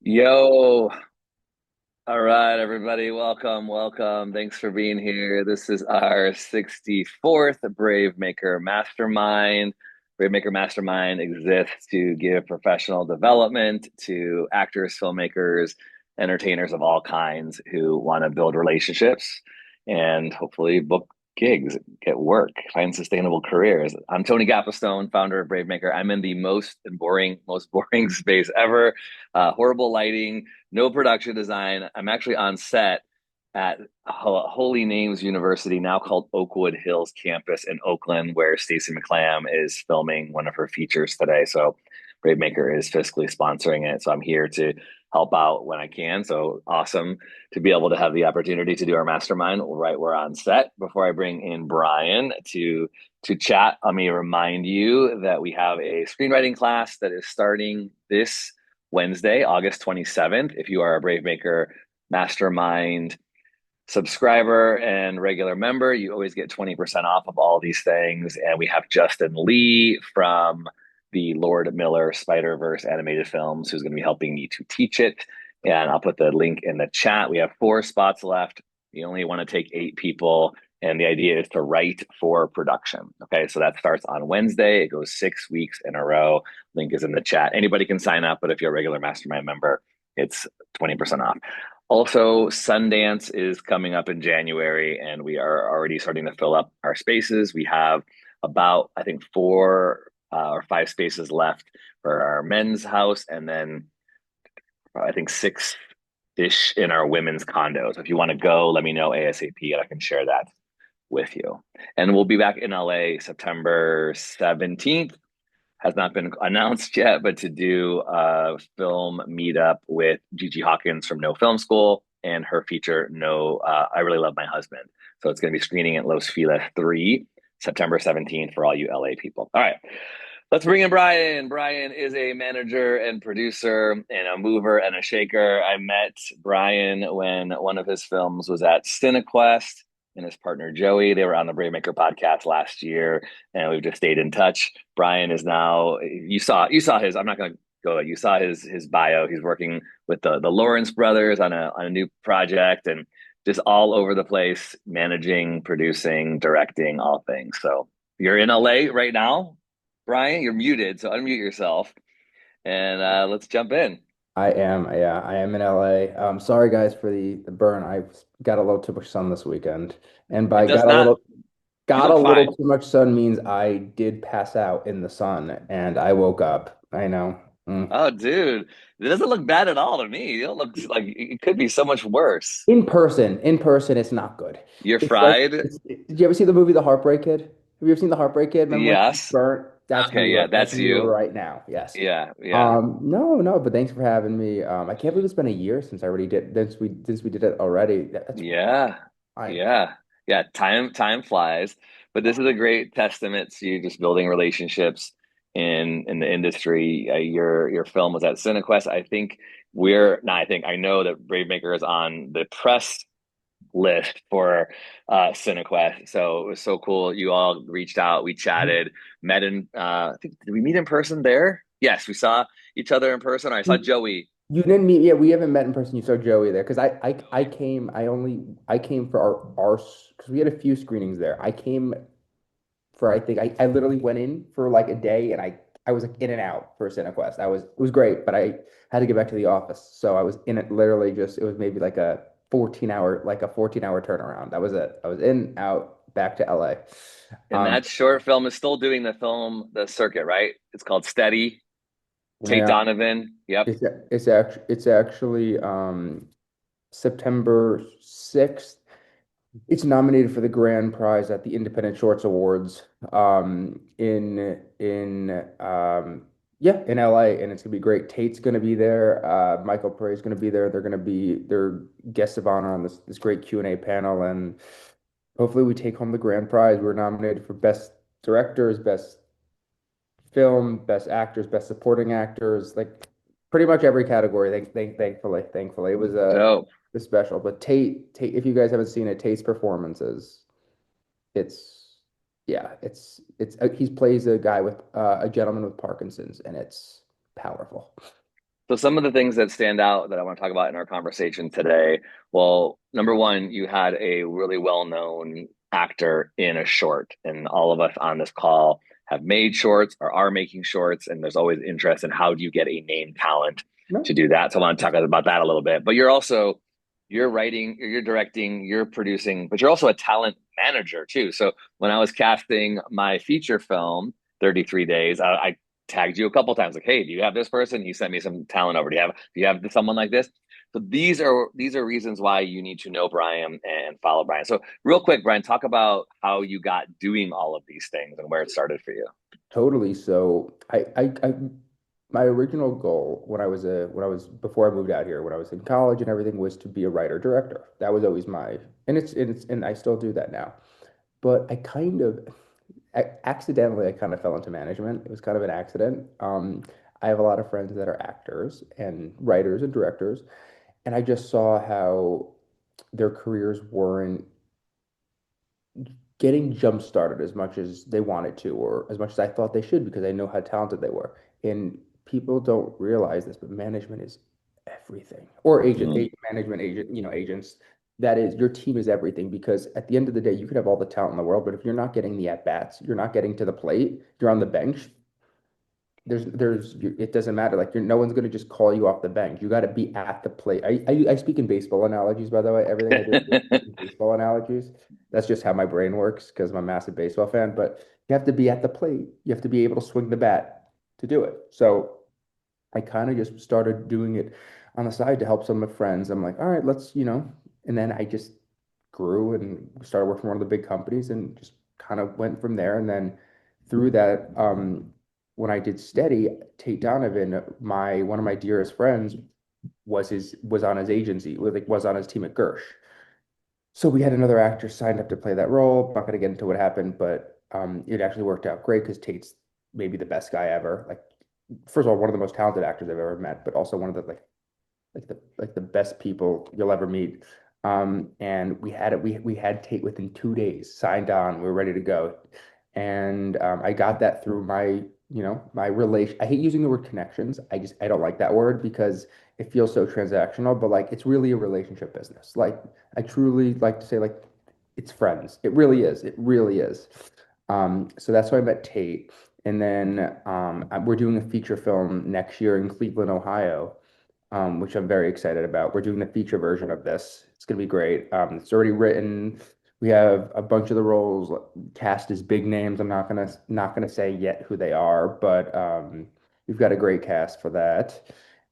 Yo, all right, everybody, welcome, welcome. Thanks for being here. This is our 64th Brave Maker Mastermind. Brave Maker Mastermind exists to give professional development to actors, filmmakers, entertainers of all kinds who want to build relationships and hopefully book gigs, get work, find sustainable careers. I'm Tony Gappastone, founder of Brave Maker. I'm in the most boring space ever. Horrible lighting, no production design. I'm actually on set at Holy Names University, now called Oakwood Hills campus in Oakland, where Stacey McClam is filming one of her features today. So Brave Maker is fiscally sponsoring it. So I'm here to help out when I can. So awesome to be able to have the opportunity to do our mastermind right where on set. Before I bring in Brian to chat, let me remind you that we have a screenwriting class that is starting this Wednesday, August 27th. If you are a Brave Maker Mastermind subscriber and regular member, you always get 20% off of all these things. And we have Justin Lee from the Lord Miller Spider-Verse animated films who's going to be helping me to teach it. And I'll put the link in the chat. We have 4 spots left. You only want to take 8 people. And the idea is to write for production. Okay, so that starts on Wednesday. It goes 6 weeks in a row. Link is in the chat. Anybody can sign up, but if you're a regular mastermind member, it's 20% off. Also, Sundance is coming up in January, and we are already starting to fill up our spaces. We have about, I think, 4 or 5 spaces left for our men's house, and then I think 6-ish in our women's condo. So if you want to go, let me know ASAP, and I can share that with you. And we'll be back in LA September 17th. Has not been announced yet, but to do a film meetup with Gigi Hawkins from No Film School and her feature, No, I Really Love My Husband. So it's going to be screening at Los Feliz 3, September 17th for all you LA people. All right, let's bring in Brian. Brian is a manager and producer and a mover and a shaker. I met Brian when one of his films was at CineQuest and his partner Joey. They were on the Brave Maker podcast last year, and we've just stayed in touch. Brian is now you saw his. I'm not going to go. You saw his bio. He's working with the Lawrence brothers on a new project and just all over the place, managing, producing, directing, all things. So you're in LA right now, Brian. You're muted, so unmute yourself and let's jump in. Yeah, I am in LA. Sorry guys for the burn. I got a little too much sun this weekend. And It by does not. You got a look little fine. too much sun means I did pass out in the sun and I woke up. I know. Mm. Oh, dude, it doesn't look bad at all to me. It looks like it could be so much worse. In person, it's not good. You're It's like, fried. did you ever see the movie The Heartbreak Kid? Have you ever seen The Heartbreak Kid? Remember when he was Yes. burnt? Okay. Yeah, That's that's me you. right now. Yes. Yeah. Yeah. No, but thanks for having me. I can't believe it's been a year since we did it already. That's Yeah, I yeah, yeah. Time flies, but this is a great testament to just building relationships in the industry. Your film was at CineQuest. I think we're not. I think I know that Bravemaker is on the press list for CineQuest. So it was so cool. You all reached out, we chatted, met in. I think did we meet in person there? Yes, we saw each other in person. I saw You Joey. you didn't meet, yeah, we haven't met in person. You saw Joey there because I came for our because we had a few screenings there. I came for I think I literally went in for like a day and I was like in and out for CineQuest. It was great, but I had to get back to the office. So I was in it literally just it was maybe like a 14-hour turnaround. That was it. I was in, out, back to LA. And Um that short film is still doing the circuit, right? It's called Steady. Tate yeah, Donovan. Yep. it's actually September 6th. It's nominated for the grand prize at the Independent Shorts Awards in LA, and it's gonna be great. Tate's gonna be there. Michael Paré gonna be there. They're guests of honor on this great Q&A panel, and hopefully we take home the grand prize. We're nominated for best directors, best film, best actors, best supporting actors, like pretty much every category. Thankfully, Dope. it was special. But Tate, if you guys haven't seen it, Tate's performances, it's yeah, he plays a guy with a gentleman with Parkinson's, and it's powerful. So some of the things that stand out that I want to talk about in our conversation today. Well, number one, you had a really well-known actor in a short, and all of us on this call have made shorts or are making shorts, and there's always interest in how do you get a named talent to No, do that. So I want to talk about that a little bit. But you're writing, you're directing, you're producing, but you're also a talent manager too. So when I was casting my feature film, 33 Days, I tagged you a couple times, like, hey, do you have this person? You sent me some talent over. Do you have someone like this? So these are reasons why you need to know Brian and follow Brian. So real quick, Brian, talk about how you got doing all of these things and where it started for you. totally. So my original goal when I was before I moved out here, when I was in college and everything, was to be a writer director. That was always and I still do that now. But accidentally, I kind of fell into management. It was kind of an accident. I have a lot of friends that are actors and writers and directors, and I just saw how their careers weren't getting jump started as much as they wanted to, or as much as I thought they should, because I know how talented they were. And people don't realize this, but management is everything. Or Mm. management agent, agents. That is, your team is everything, because at the end of the day, you could have all the talent in the world, but if you're not getting the at bats, you're not getting to the plate, you're on the bench, it doesn't matter. Like, no one's going to just call you off the bench. You got to be at the plate. I speak in baseball analogies, by the way. Everything I do is in baseball analogies. That's just how my brain works because I'm a massive baseball fan. But you have to be at the plate. You have to be able to swing the bat to do it. So I kind of just started doing it on the side to help some of my friends. I'm like, all right, and then I just grew and started working for one of the big companies and just kind of went from there. And then through that, when I did Steady, Tate Donovan, my one of my dearest friends, was on his agency, was on his team at Gersh. So we had another actor signed up to play that role. I'm not going to get into what happened, but it actually worked out great because Tate's maybe the best guy ever. Like, first of all, one of the most talented actors I've ever met, but also one of the like the best people you'll ever meet. And we had Tate within 2 days, signed on, we were ready to go. And I got that through my relation. I hate using the word connections. I don't like that word because it feels so transactional, but like it's really a relationship business. Like, I truly like to say, like, it's friends. It really is. It really is. So that's why I met Tate. And then we're doing a feature film next year in Cleveland, Ohio, which I'm very excited about. We're doing the feature version of this. It's going to be great. It's already written. We have a bunch of the roles cast as big names. I'm not gonna say yet who they are, but we've got a great cast for that.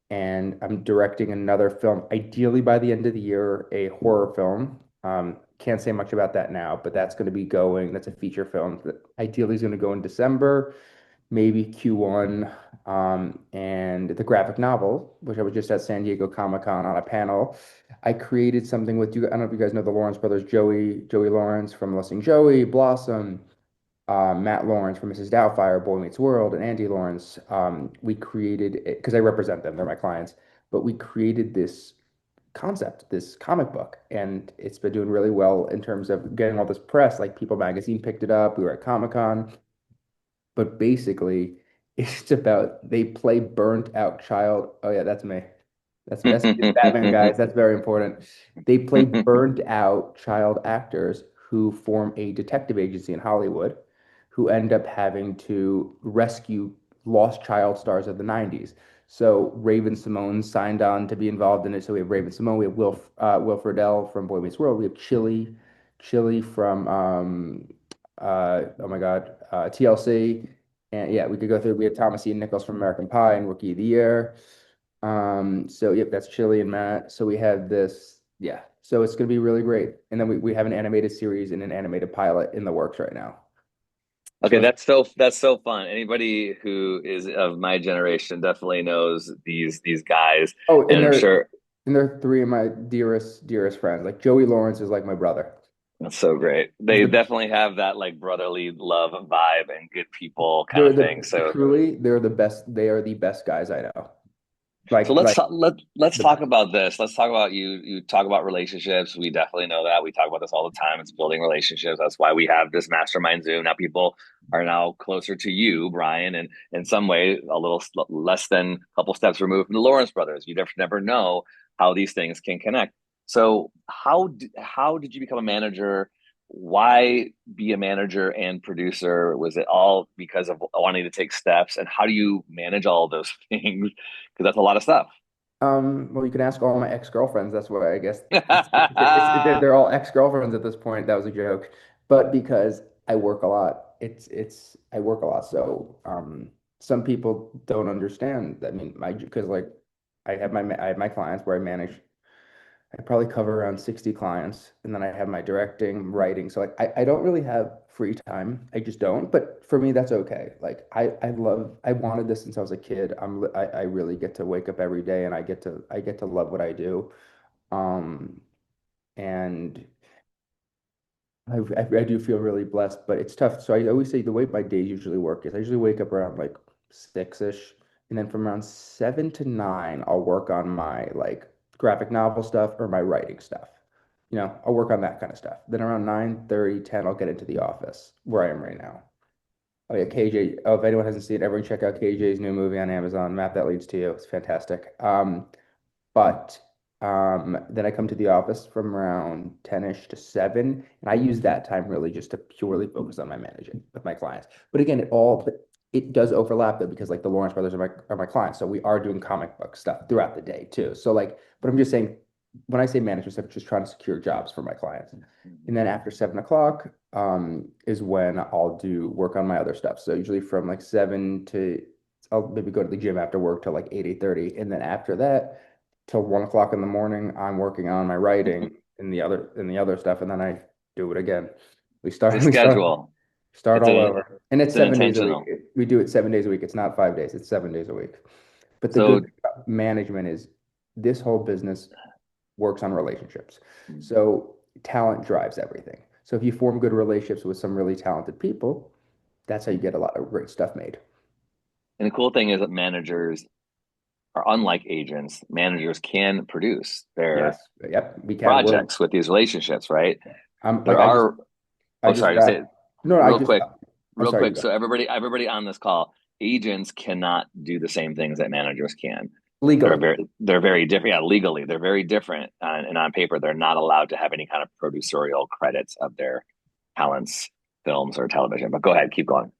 And I'm directing another film, ideally by the end of the year, a horror film. Can't say much about that now, but that's going to be going. That's a feature film that ideally is going to go in December, maybe Q1, and the graphic novel, which I was just at San Diego Comic-Con on a panel. I created something with you. I don't know if you guys know the Lawrence brothers, Joey Lawrence from Listening Joey, Blossom, Matt Lawrence from Mrs. Doubtfire, Boy Meets World, and Andy Lawrence. We created it because I represent them; they're my clients. But we created this concept, this comic book, and it's been doing really well in terms of getting all this press. Like, People Magazine picked it up. We were at Comic-Con, but basically it's about they play burnt out child. Oh yeah, that's me. That's me, the Batman guys. That's very important. They play burnt out child actors who form a detective agency in Hollywood, who end up having to rescue lost child stars of the 90s. So Raven Simone signed on to be involved in it. So we have Raven Simone, we have Will Friedle from Boy Meets World, we have Chili from oh my God, TLC. And yeah, we could go through. We have Thomas Ian Nichols from American Pie and Rookie of the Year. So yep, that's Chili and Matt. So we have this, yeah. So it's gonna be really great. And then we have an animated series and an animated pilot in the works right now. Okay, So that's so fun. Anybody who is of my generation definitely knows these guys, oh, and I'm sure and they're three of my dearest friends. Like, Joey Lawrence is like my brother. that's so great. He's They the definitely have that like brotherly love vibe and good people kind of thing. So Truly, they're the best. They are the best guys I know. So Like let's the talk about this. Let's talk about you. You talk about relationships. We definitely know that. We talk about this all the time. It's building relationships. That's why we have this mastermind Zoom. Now people are now closer to you, Brian, and in some way a little less than a couple steps removed from the Lawrence brothers. You never know how these things can connect. So how did you become a manager? Why be a manager and producer? Was it all because of wanting to take steps? And how do you manage all of those things? Because that's a lot of stuff. Well, you can ask all my ex-girlfriends. That's why I guess they're all ex-girlfriends at this point. That was a joke, but because I work a lot, it's I work a lot. So some people don't understand. I mean, my because like I have my clients where I manage. I probably cover around 60 clients, and then I have my directing, writing. So like I don't really have free time. I just don't. But for me, that's okay. Like I wanted this since I was a kid. I really get to wake up every day and I get to love what I do. Um and I do feel really blessed, but it's tough. So I always say the way my days usually work is I usually wake up around like 6-ish, and then from around 7 to 9, I'll work on my like graphic novel stuff or my writing stuff. I'll work on that kind of stuff. Then around 9:30, 10, I'll get into the office where I am right now. Oh yeah, KJ. Oh, if anyone hasn't seen it, everyone check out KJ's new movie on Amazon, Map That Leads to You. It's fantastic. But then I come to the office from around 10-ish to 7, and I use that time really just to purely focus on my managing with my clients. But again, it does overlap though because like the Lawrence brothers are my clients, so we are doing comic book stuff throughout the day too. So like, but I'm just saying when I say management stuff, just trying to secure jobs for my clients. And then after 7 o'clock is when I'll do work on my other stuff. So usually from like 7 to I'll maybe go to the gym after work till like 8:30. And then after that, till 1 o'clock in the morning, I'm working on my writing and the other stuff, and then I do it again. We The start we start schedule. start It's all an over. And it's it's an 7 days a week. intentional. We do it 7 days a week. It's not 5 days, it's 7 days a week. But the good So thing about management is this whole business works on relationships. So talent drives everything. So if you form good relationships with some really talented people, that's how you get a lot of great stuff made. and the cool thing is that managers are unlike agents. Managers can produce their Yes. Yep. We can. projects with these relationships, right? I'm like There are, I oh, just sorry to say it wrapped. No, I real just. quick, I'm real sorry. You quick. go. So everybody on this call, agents cannot do the same things that managers can. Legally. They're very different. Yeah, legally, they're very different. And on paper, they're not allowed to have any kind of producerial credits of their talents, films, or television. But go ahead, keep going.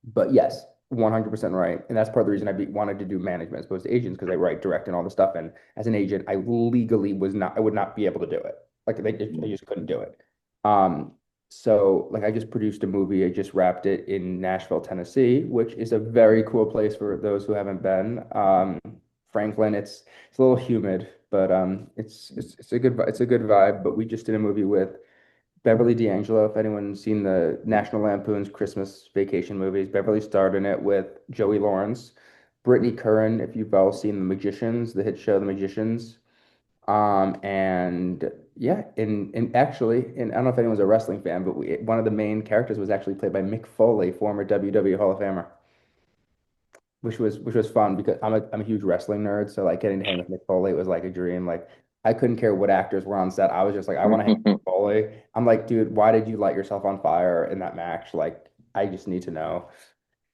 But yes, 100% right. And that's part of the reason wanted to do management as opposed to agents because I write, direct, and all the stuff. And as an agent, I would not be able to do it. Like I just couldn't do it. Um, so like I just produced a movie. I just wrapped it in Nashville, Tennessee, which is a very cool place for those who haven't been. Franklin, it's a little humid, but it's a good vibe. But we just did a movie with Beverly D'Angelo, if anyone's seen the National Lampoon's Christmas Vacation movies, Beverly starred in it with Joey Lawrence, Brittany Curran, if you've all seen The Magicians, the hit show The Magicians. And yeah, and actually, and I don't know if anyone's a wrestling fan, but one of the main characters was actually played by Mick Foley, former WWE Hall of Famer, which was fun because I'm a huge wrestling nerd, so like getting to hang with Mick Foley was like a dream. Like I couldn't care what actors were on set. I was just like, I want to hang with Mick Foley. I'm like, dude, why did you light yourself on fire in that match? Like, I just need to know.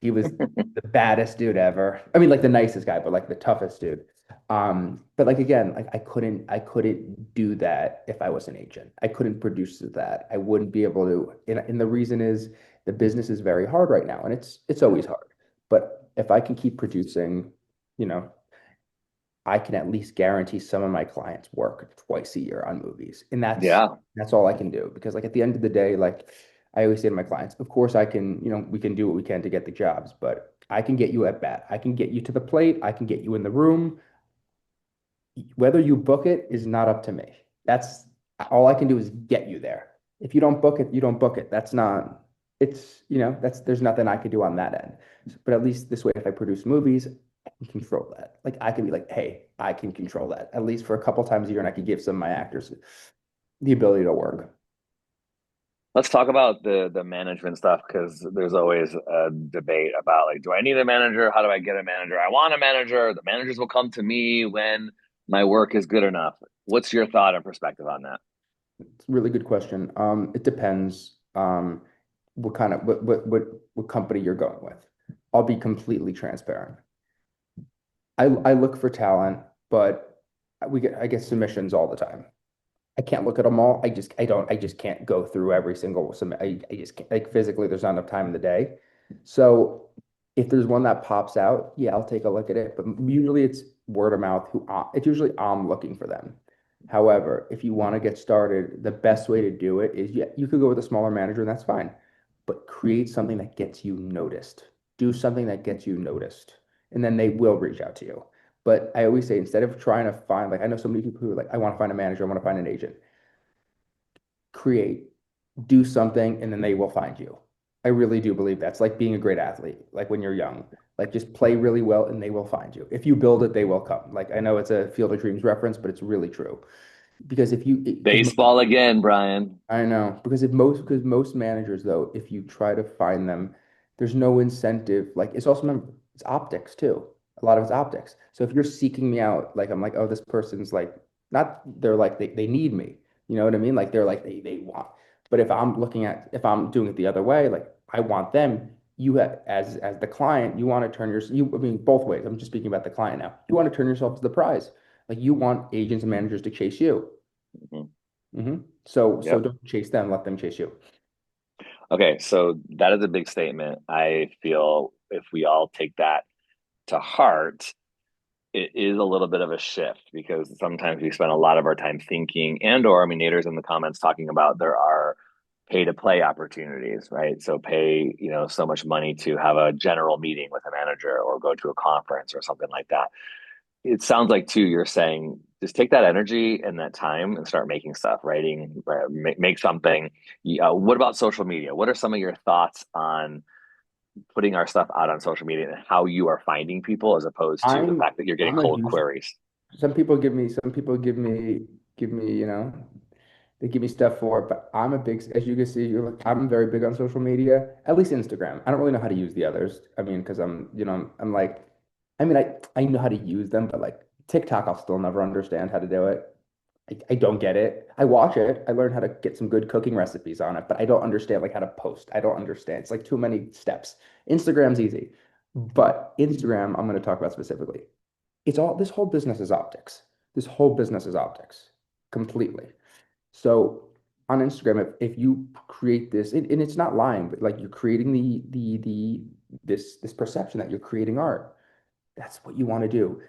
He was the baddest dude ever. I mean, like the nicest guy, but like the toughest dude. But like again, like I couldn't do that if I was an agent. I couldn't produce that. I wouldn't be able to. And the reason is the business is very hard right now, and it's always hard. But if I can keep producing, you know, I can at least guarantee some of my clients work twice a year on movies. And Yeah, that's all I can do because like at the end of the day, like I always say to my clients, of course I can, we can do what we can to get the jobs, but I can get you at bat. I can get you to the plate. I can get you in the room. Whether you book it is not up to me. That's all I can do is get you there. If you don't book it, you don't book it. That's not, there's nothing I can do on that end. But at least this way, if I produce movies, I can control that. Like I can be like, hey, I can control that at least for a couple times a year, and I can give some of my actors the ability to work. Let's talk about the management stuff because there's always a debate about like, do I need a manager? How do I get a manager? I want a manager. The managers will come to me when my work is good enough. What's your thought and perspective on that? It's a really good question. It depends what kind of what company you're going with. I'll be completely transparent. I look for talent, but I get submissions all the time. I can't look at them all. I just can't go through every single I just can't, like physically there's not enough time in the day. So if there's one that pops out, yeah, I'll take a look at it. But usually it's word of mouth it's usually I'm looking for them. However, if you want to get started, the best way to do it is, yeah, you could go with a smaller manager and that's fine. But create something that gets you noticed. Do something that gets you noticed. And then they will reach out to you. But I always say, instead of trying to find, like, I know so many people who are like, I want to find a manager, I want to find an agent. Create, do something, and then they will find you. I really do believe that's like being a great athlete, like when you're young. Like just play really well and they will find you. If you build it, they will come. Like I know it's a Field of Dreams reference, but it's really true. Because if you, because Baseball again, Brian. I know because most managers though, if you try to find them, there's no incentive. Like it's also remember it's optics too. A lot of it's optics. So if you're seeking me out, like I'm like, oh, this person's like not they're like they need me. You know what I mean? Like they're like they want. But if I'm doing it the other way, like I want them, you have as the client, you want to turn your you I mean both ways. I'm just speaking about the client now. You want to turn yourself to the prize. Like you want agents and managers to chase you. Mhm. So Yep. don't chase them, let them chase you. Okay, so that is a big statement. I feel if we all take that to heart, it is a little bit of a shift because sometimes we spend a lot of our time thinking and or I mean Nader's in the comments talking about there are pay to play opportunities, right? So pay, so much money to have a general meeting with a manager or go to a conference or something like that. It sounds like too you're saying just take that energy and that time and start making stuff, writing, make something. What about social media? What are some of your thoughts on putting our stuff out on social media and how you are finding people as opposed to the fact that you're getting I'm a cold huge queries? some people give me, they give me stuff for it, but I'm a big, as you can see, I'm very big on social media, at least Instagram. I don't really know how to use the others. I mean, because I'm like, I mean, I know how to use them, but like TikTok, I'll still never understand how to do it. I don't get it. I watch it. I learned how to get some good cooking recipes on it, but I don't understand like how to post. I don't understand. It's like too many steps. Instagram's easy, but Instagram, I'm going to talk about specifically. This whole business is optics. This whole business is optics completely. So on Instagram, if you create this, and it's not lying, but like you're creating this perception that you're creating art. That's what you want to do.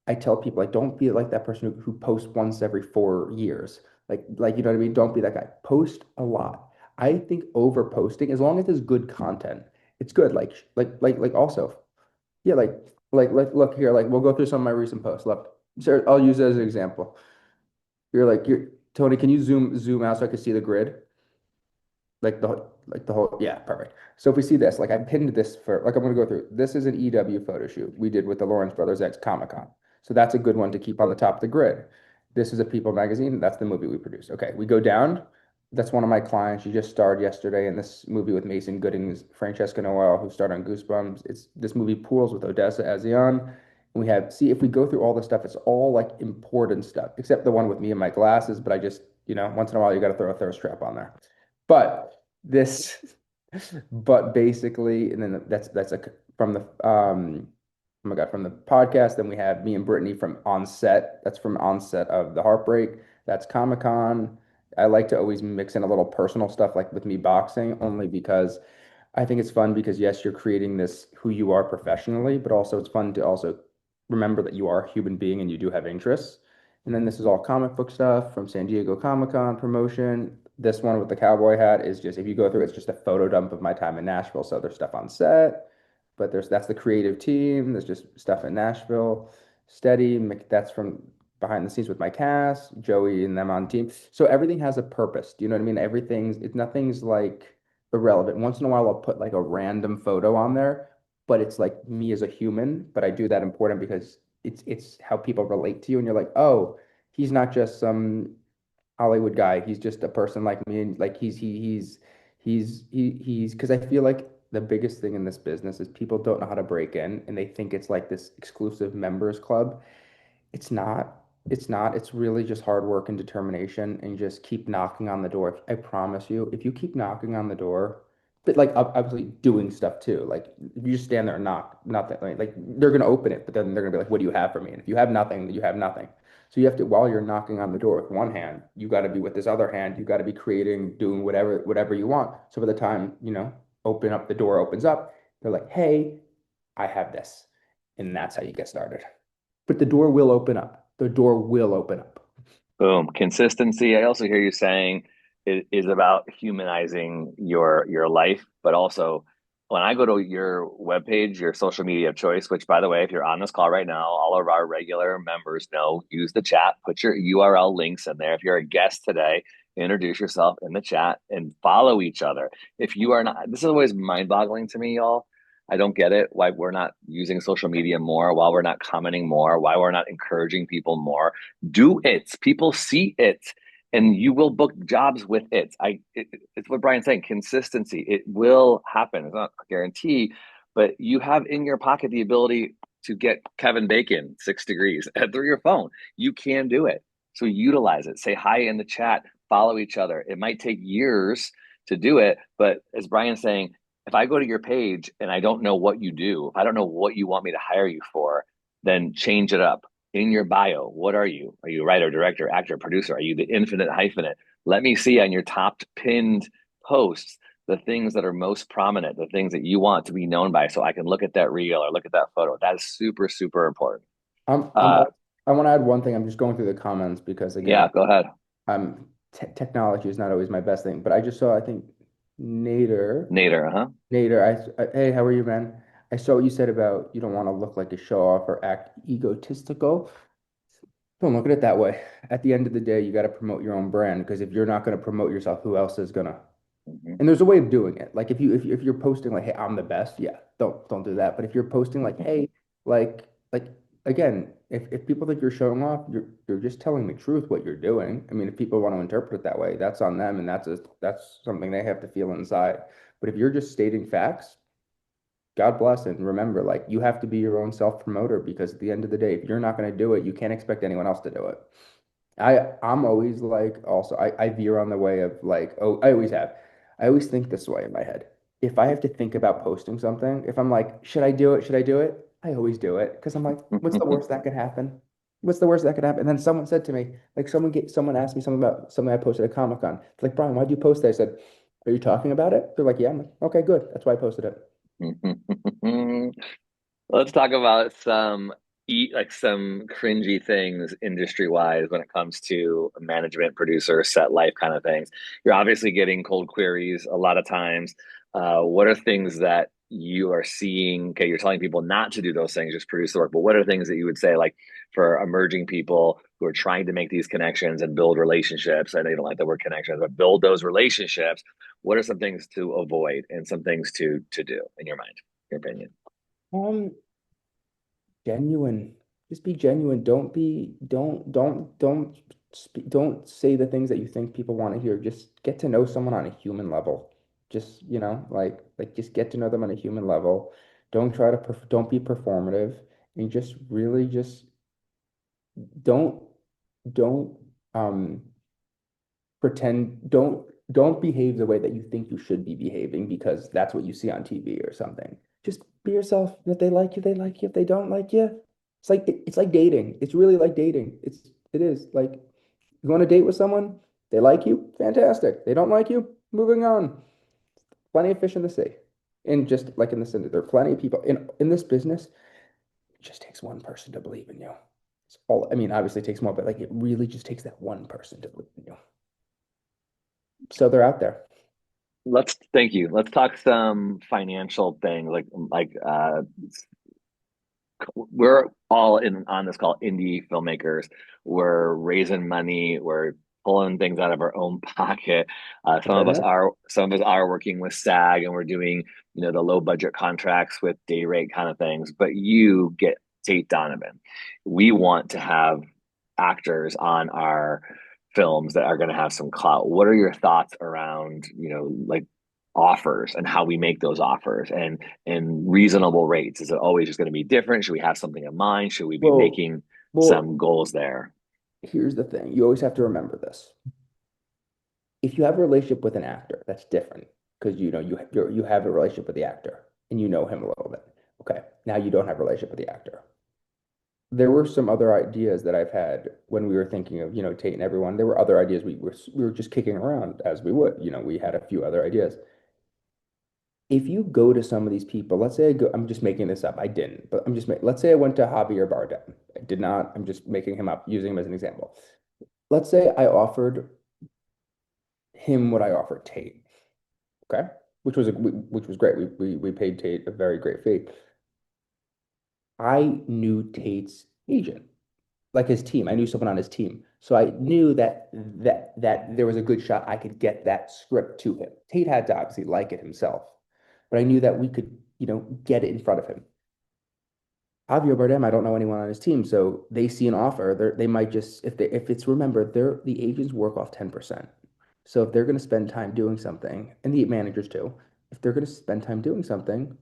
I tell people, like, don't be like that person who posts once every 4 years. You know what I mean? Don't be that guy. Post a lot. I think over posting, as long as there's good content, it's good. Like also, yeah, look here, like we'll go through some of my recent posts. Look, sir, I'll use it as an example. You're Tony, can you zoom out so I can see the grid? Like the whole, yeah, perfect. So if we see this, like I pinned this for, like I'm gonna go through. This is an EW photo shoot we did with the Lawrence Brothers X Comic Con. So that's a good one to keep on the top of the grid. This is a People magazine. That's the movie we produced. Okay, we go down. That's one of my clients. She just starred yesterday in this movie with Mason Goodings, Francesca Noel, who starred on Goosebumps. It's this movie Pools with Odessa Azion. And we have, see, if we go through all the stuff, it's all like important stuff, except the one with me and my glasses. But I just, once in a while, you got to throw a thirst trap on there. But this, but basically, and then that's a from the oh my God, from the podcast. Then we have me and Brittany from Onset. That's from Onset of the Heartbreak. That's Comic Con. I like to always mix in a little personal stuff, like with me boxing, only because I think it's fun because yes, you're creating this who you are professionally, but also it's fun to also remember that you are a human being and you do have interests. And then this is all comic book stuff from San Diego Comic Con promotion. This one with the cowboy hat is just, if you go through, it's just a photo dump of my time in Nashville. So there's stuff on set, but that's the creative team. There's just stuff in Nashville. Steady, that's from behind the scenes with my cast, Joey and them on team. So everything has a purpose. Do you know what I mean? Nothing's like irrelevant. Once in a while, I'll put like a random photo on there, but it's like me as a human. But I do that important because it's how people relate to you, and you're like, oh, he's not just some Hollywood guy. He's just a person like me, and like he's He's because I feel like the biggest thing in this business is people don't know how to break in and they think it's like this exclusive members club. It's not. It's not. It's really just hard work and determination and just keep knocking on the door. I promise you, if you keep knocking on the door, but like obviously doing stuff too. Like if you just stand there and knock, nothing. Like they're gonna open it, but then they're gonna be like, "What do you have for me?" And if you have nothing, then you have nothing. So you have to, while you're knocking on the door with one hand, you got to be with this other hand. You got to be creating, doing whatever you want. So by the time open up, the door opens up. They're like, "Hey, I have this," and that's how you get started. But the door will open up. The door will open up. Boom. Consistency. I also hear you saying it is about humanizing your life, but also when I go to your webpage, your social media of choice, which by the way, if you're on this call right now, all of our regular members know, use the chat, put your URL links in there. If you're a guest today, introduce yourself in the chat and follow each other. If you are not, this is always mind-boggling to me, y'all. I don't get it why we're not using social media more, why we're not commenting more, why we're not encouraging people more. Do it. People see it, and you will book jobs with it. It's what Brian's saying. Consistency. It will happen. It's not a guarantee, but you have in your pocket the ability to get Kevin Bacon 6 degrees through your phone. You can do it. So utilize it. Say hi in the chat. Follow each other. It might take years to do it, but as Brian's saying, if I go to your page and I don't know what you do, if I don't know what you want me to hire you for, then change it up in your bio. What are you? Are you a writer, director, actor, producer? Are you the infinite hyphenate? Let me see on your top pinned posts the things that are most prominent, the things that you want to be known by, so I can look at that reel or look at that photo. That is super, super important. I'm Uh, I want to add one thing. I'm just going through the comments because yeah, again, go ahead. technology is not always my best thing. But I just saw, I think Nader, Nader, huh? Nader, hey, how are you, man? I saw what you said about you don't want to look like a show off or act egotistical. Don't look at it that way. At the end of the day, you got to promote your own brand because if you're not going to promote yourself, who else is gonna? Mm-hmm. And there's a way of doing it. Like if you're posting like, "Hey, I'm the best," yeah, don't do that. But if you're posting like, "Hey," like again, if people think you're showing off, you're just telling the truth what you're doing. I mean, if people want to interpret it that way, that's on them, and that's something they have to feel inside. But if you're just stating facts, God bless and remember, like you have to be your own self promoter because at the end of the day, if you're not going to do it, you can't expect anyone else to do it. I'm always like also I veer on the way of like, oh, I always have. I always think this way in my head. If I have to think about posting something, if I'm like, should I do it? Should I do it? I always do it because I'm like, what's the worst that could happen? What's the worst that could happen? And then someone said to me, like someone asked me something about something I posted at Comic-Con. It's like, Brian, why'd you post that? I said, are you talking about it? They're like, yeah. I'm like, okay, good. That's why I posted it. Let's talk about some like some cringy things industry wise when it comes to management, producer, set life kind of things. You're obviously getting cold queries a lot of times. What are things that you are seeing? Okay, you're telling people not to do those things, just produce the work. But what are things that you would say, like for emerging people who are trying to make these connections and build relationships? I know you don't like the word connections, but build those relationships. What are some things to avoid and some things to do in your mind, your opinion? Um, Genuine. Just be genuine. Don't say the things that you think people want to hear. Just get to know someone on a human level. Just, like just get to know them on a human level. Don't be performative and just really just don't don't um don't behave the way that you think you should be behaving because that's what you see on TV or something. Just be yourself. If they like you, they like you. If they don't like you, it's like dating. It's really like dating. It is like you want to date with someone, they like you, fantastic. They don't like you, moving on. Plenty of fish in the sea. And just like in the center, there are plenty of people in this business. It just takes one person to believe in you. It's all I mean, obviously it takes more, but like it really just takes that one person to believe in you. So they're out there. Let's thank you. Let's talk some financial things like we're all in on this call indie filmmakers. We're raising money, we're pulling things out of our own pocket. Some of us are working with SAG and we're doing, the low budget contracts with day rate kind of things. But you get Tate Donovan. We want to have actors on our films that are going to have some clout. What are your thoughts around, like offers and how we make those offers and reasonable rates. Is it always just going to be different? Should we have something in mind? Should we be Well, making well, some goals there? here's the thing. You always have to remember this. If you have a relationship with an actor, that's different because you have a relationship with the actor and you know him a little bit. Okay. Now you don't have a relationship with the actor. There were some other ideas that I've had when we were thinking of, Tate and everyone. There were other ideas we were just kicking around as we would. We had a few other ideas. If you go to some of these people, let's say I'm just making this up. I didn't, but let's say I went to Javier Bardem. I did not. I'm just making him up, using him as an example. Let's say I offered him what I offered Tate. Okay, which was great. We paid Tate a very great fee. I knew Tate's agent, like his team. I knew someone on his team, so I knew that there was a good shot I could get that script to him. Tate had to obviously like it himself, but I knew that we could, get it in front of him. Javier Bardem, I don't know anyone on his team, so they see an offer, they might just if it's remember, the agents work off 10%. So if they're going to spend time doing something, and the managers too, if they're going to spend time doing something,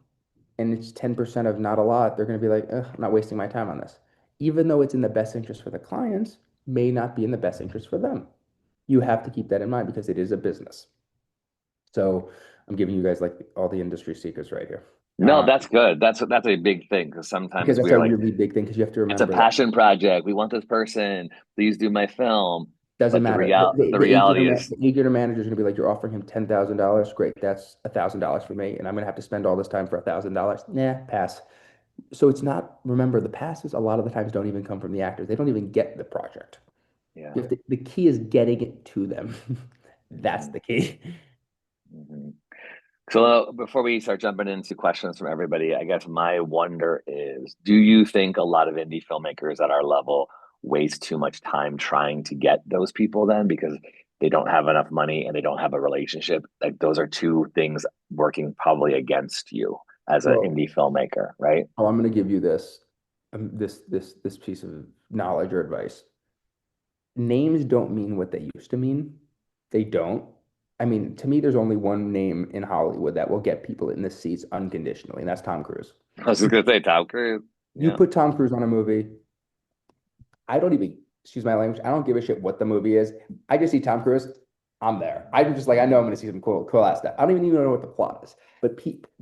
and it's 10% of not a lot, they're going to be like, ugh, I'm not wasting my time on this. Even though it's in the best interest for the clients, may not be in the best interest for them. You have to keep that in mind because it is a business. So I'm giving you guys like all the industry secrets right here. No, that's good. That's a big thing because Because sometimes that's we are a like, really big thing because you have to it's a remember that passion project. We want this person. Please do my film. doesn't But matter. the The agent or reality is, the agent or manager is going to be like, you're offering him $10,000. Great, that's $1,000 for me, and I'm going to have to spend all this time for $1,000. Nah, pass. So it's not. Remember, the passes a lot of the times don't even come from the actors. They don't even get the project. yeah. The key is getting it to them. That's Hmm. the key. Hmm. So before we start jumping into questions from everybody, I guess my wonder is, do you think a lot of indie filmmakers at our level waste too much time trying to get those people then because they don't have enough money and they don't have a relationship? Like those are two things working probably against you as an Well, indie filmmaker, right? I'm going to give you this piece of knowledge or advice. Names don't mean what they used to mean. They don't. I mean, to me, there's only one name in Hollywood that will get people in the seats unconditionally, and that's Tom Cruise. I was just gonna say Tom Cruise. You Yeah. put Tom Cruise on a movie, I don't even, excuse my language, I don't give a shit what the movie is. I just see Tom Cruise, I'm there. I'm just like, I know I'm going to see some cool ass stuff. I don't even know what the plot is. But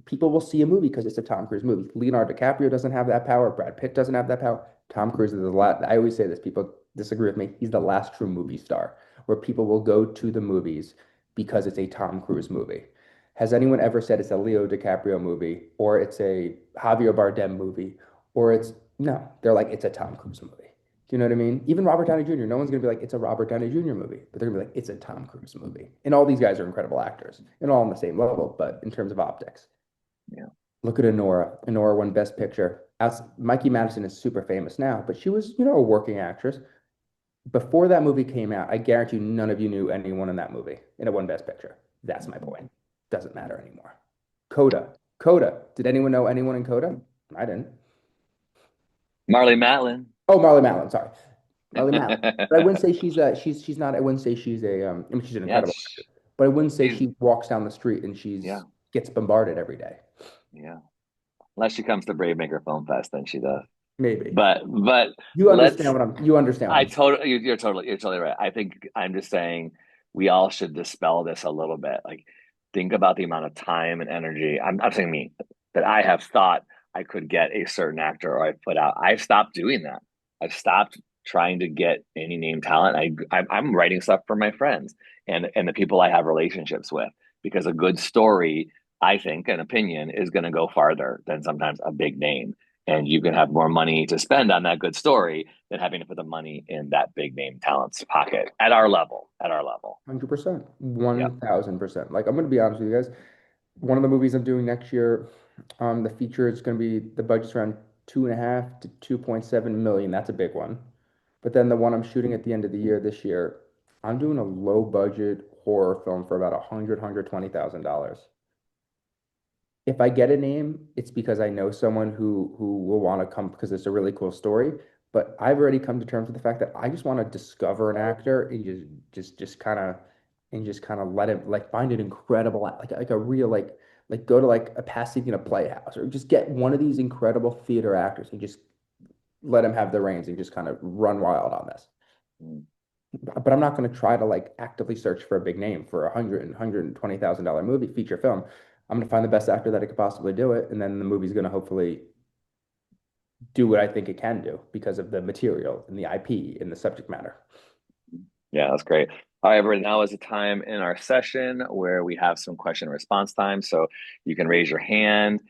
people will see a movie because it's a Tom Cruise movie. Leonardo DiCaprio doesn't have that power. Brad Pitt doesn't have that power. Tom Cruise is the last. I always say this. People disagree with me. He's the last true movie star where people will go to the movies because it's a Tom Cruise movie. Has anyone ever said it's a Leo DiCaprio movie or it's a Javier Bardem movie or it's no? They're like it's a Tom Cruise movie. Do you know what I mean? Even Robert Downey Jr. No one's gonna be like, it's a Robert Downey Jr. movie, but they're gonna be like, it's a Tom Cruise movie. And all these guys are incredible actors and all on the same level, but in terms of optics. Yeah. Look at Honora. Honora won Best Picture. Mikey Madison is super famous now, but she was, a working actress. Before that movie came out, I guarantee you none of you knew anyone in that movie, and it won Best Picture. That's my Mhm. point. Doesn't matter anymore. Coda. Coda. Did anyone know anyone in Coda? I didn't. Marley Matlin. Oh, Marley Matlin. Sorry. Marley Matlin. But I wouldn't say she's not. I wouldn't say she's I mean, she's an Yeah, incredible actress. But I wouldn't say she's she walks down the street and yeah, gets bombarded every day. yeah. Unless she comes to Brave Maker Film Fest, then she does. Maybe But you let's understand what I I'm saying. totally you're totally right. I think I'm just saying we all should dispel this a little bit. Like think about the amount of time and energy. I'm saying me that I have thought I could get a certain actor or I put out. I've stopped doing that. I've stopped trying to get any name talent. I'm writing stuff for my friends and the people I have relationships with because a good story, I think, an opinion is going to go farther than sometimes a big name. And you can have more money to spend on that good story than having to put the money in that big name talent's pocket at our level. At our level. 100%, Yep. 1,000%. Like I'm gonna be honest with you guys. One of the movies I'm doing next year, the feature is gonna be the budget's around 2.5 to 2.7 million. That's a big one. But then the one I'm shooting at the end of the year this year, I'm doing a low budget horror film for about $120,000. If I get a name, it's because I know someone who will want to come because it's a really cool story. But I've already come to terms with the fact that I just want to discover an actor and just kind of and just kind of let him like find an incredible like a real like go to like a Pasadena Playhouse or just get one of these incredible theater actors and just let him have the reins and just kind of run wild on this. Mm. But I'm not going to try to like actively search for a big name for $120,000 movie feature film. I'm going to find the best actor that it could possibly do it, and then the movie's going to hopefully do what I think it can do because of the material and the IP and the subject matter. Yeah, that's great. All right, everybody, now is a time in our session where we have some question and response time. So you can raise your hand,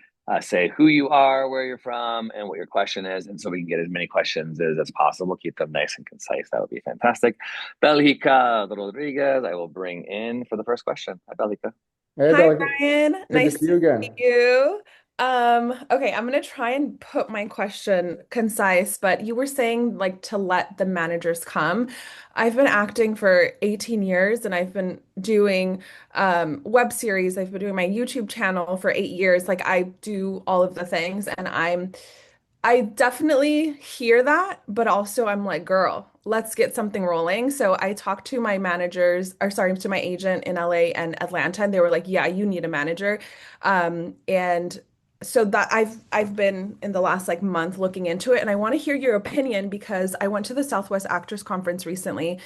say who you are, where you're from, and what your question is. And so we can get as many questions as possible, keep them nice and concise. That would be fantastic. Belgica Rodriguez, I will bring in for the first question. Hi, Belgica. Hey, Hi, Billy. Ryan. Good to Nice see to you see again. you. Okay, I'm gonna try and put my question concise, but you were saying like to let the managers come. I've been acting for 18 years and I've been doing web series. I've been doing my YouTube channel for 8 years. Like I do all of the things and I definitely hear that, but also I'm like, girl, let's get something rolling. So I talked to my managers, or sorry, to my agent in LA and Atlanta, and they were like, yeah, you need a manager. And so that I've been in the last like month looking into it, and I want to hear your opinion because I went to the Southwest Actors Conference recently,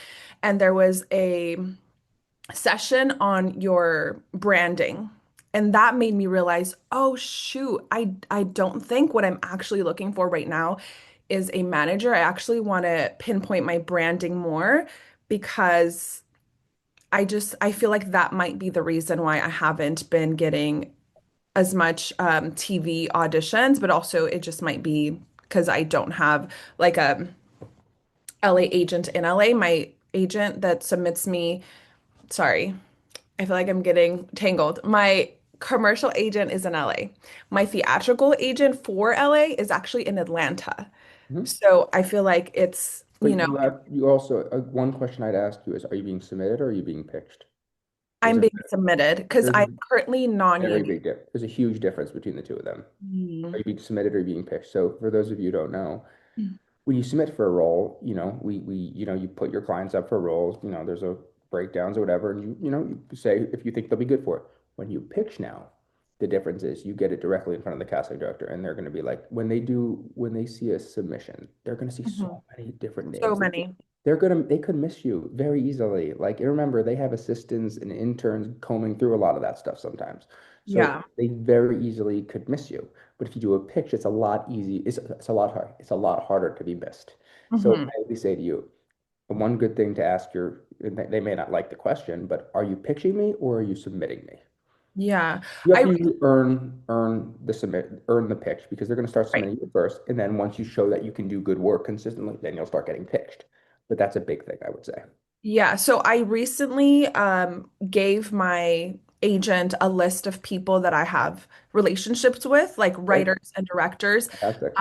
and there was a session on your branding. And that made me realize, oh shoot, I don't think what I'm actually looking for right now is a manager. I actually want to pinpoint my branding more because I feel like that might be the reason why I haven't been getting as much TV auditions, but also it just might be because I don't have like a LA agent in LA. My agent that submits me, sorry, I feel like I'm getting tangled. My commercial agent is in LA. My theatrical agent for LA is actually in Atlanta. Mhm. So I feel like it's, But you also one question I'd ask you is, are you being submitted or are you being pitched? There's I'm a being submitted because there's I'm a currently very non-union. big difference. There's a huge difference between the two of them. Are Mm. you being submitted or are you being pitched? So for those of you who don't know, when you submit for a role, you put your clients up for roles, there's a breakdowns or whatever, and you say if you think they'll be good for it. When you pitch now, the difference is you get it directly in front of the casting director, and they're going to be like, when they see a submission, they're going to see so Mhm. many different So names. many. They could miss you very easily. Like, and remember, they have assistants and interns combing through a lot of that stuff sometimes. So Yeah. they very easily could miss you. But if you do a pitch, it's a lot easy. It's a lot hard. It's a lot harder to be missed. So Hmm. I always say to you, one good thing to ask and they may not like the question, but are you pitching me or are you submitting me? Yeah. You have I to usually earn the pitch because they're going to start right. submitting you first, and then once you show that you can do good work consistently, then you'll start getting pitched. But that's a big thing, I would say. Yeah, so I recently gave my agent a list of people that I have relationships with, like Great, writers and directors fantastic.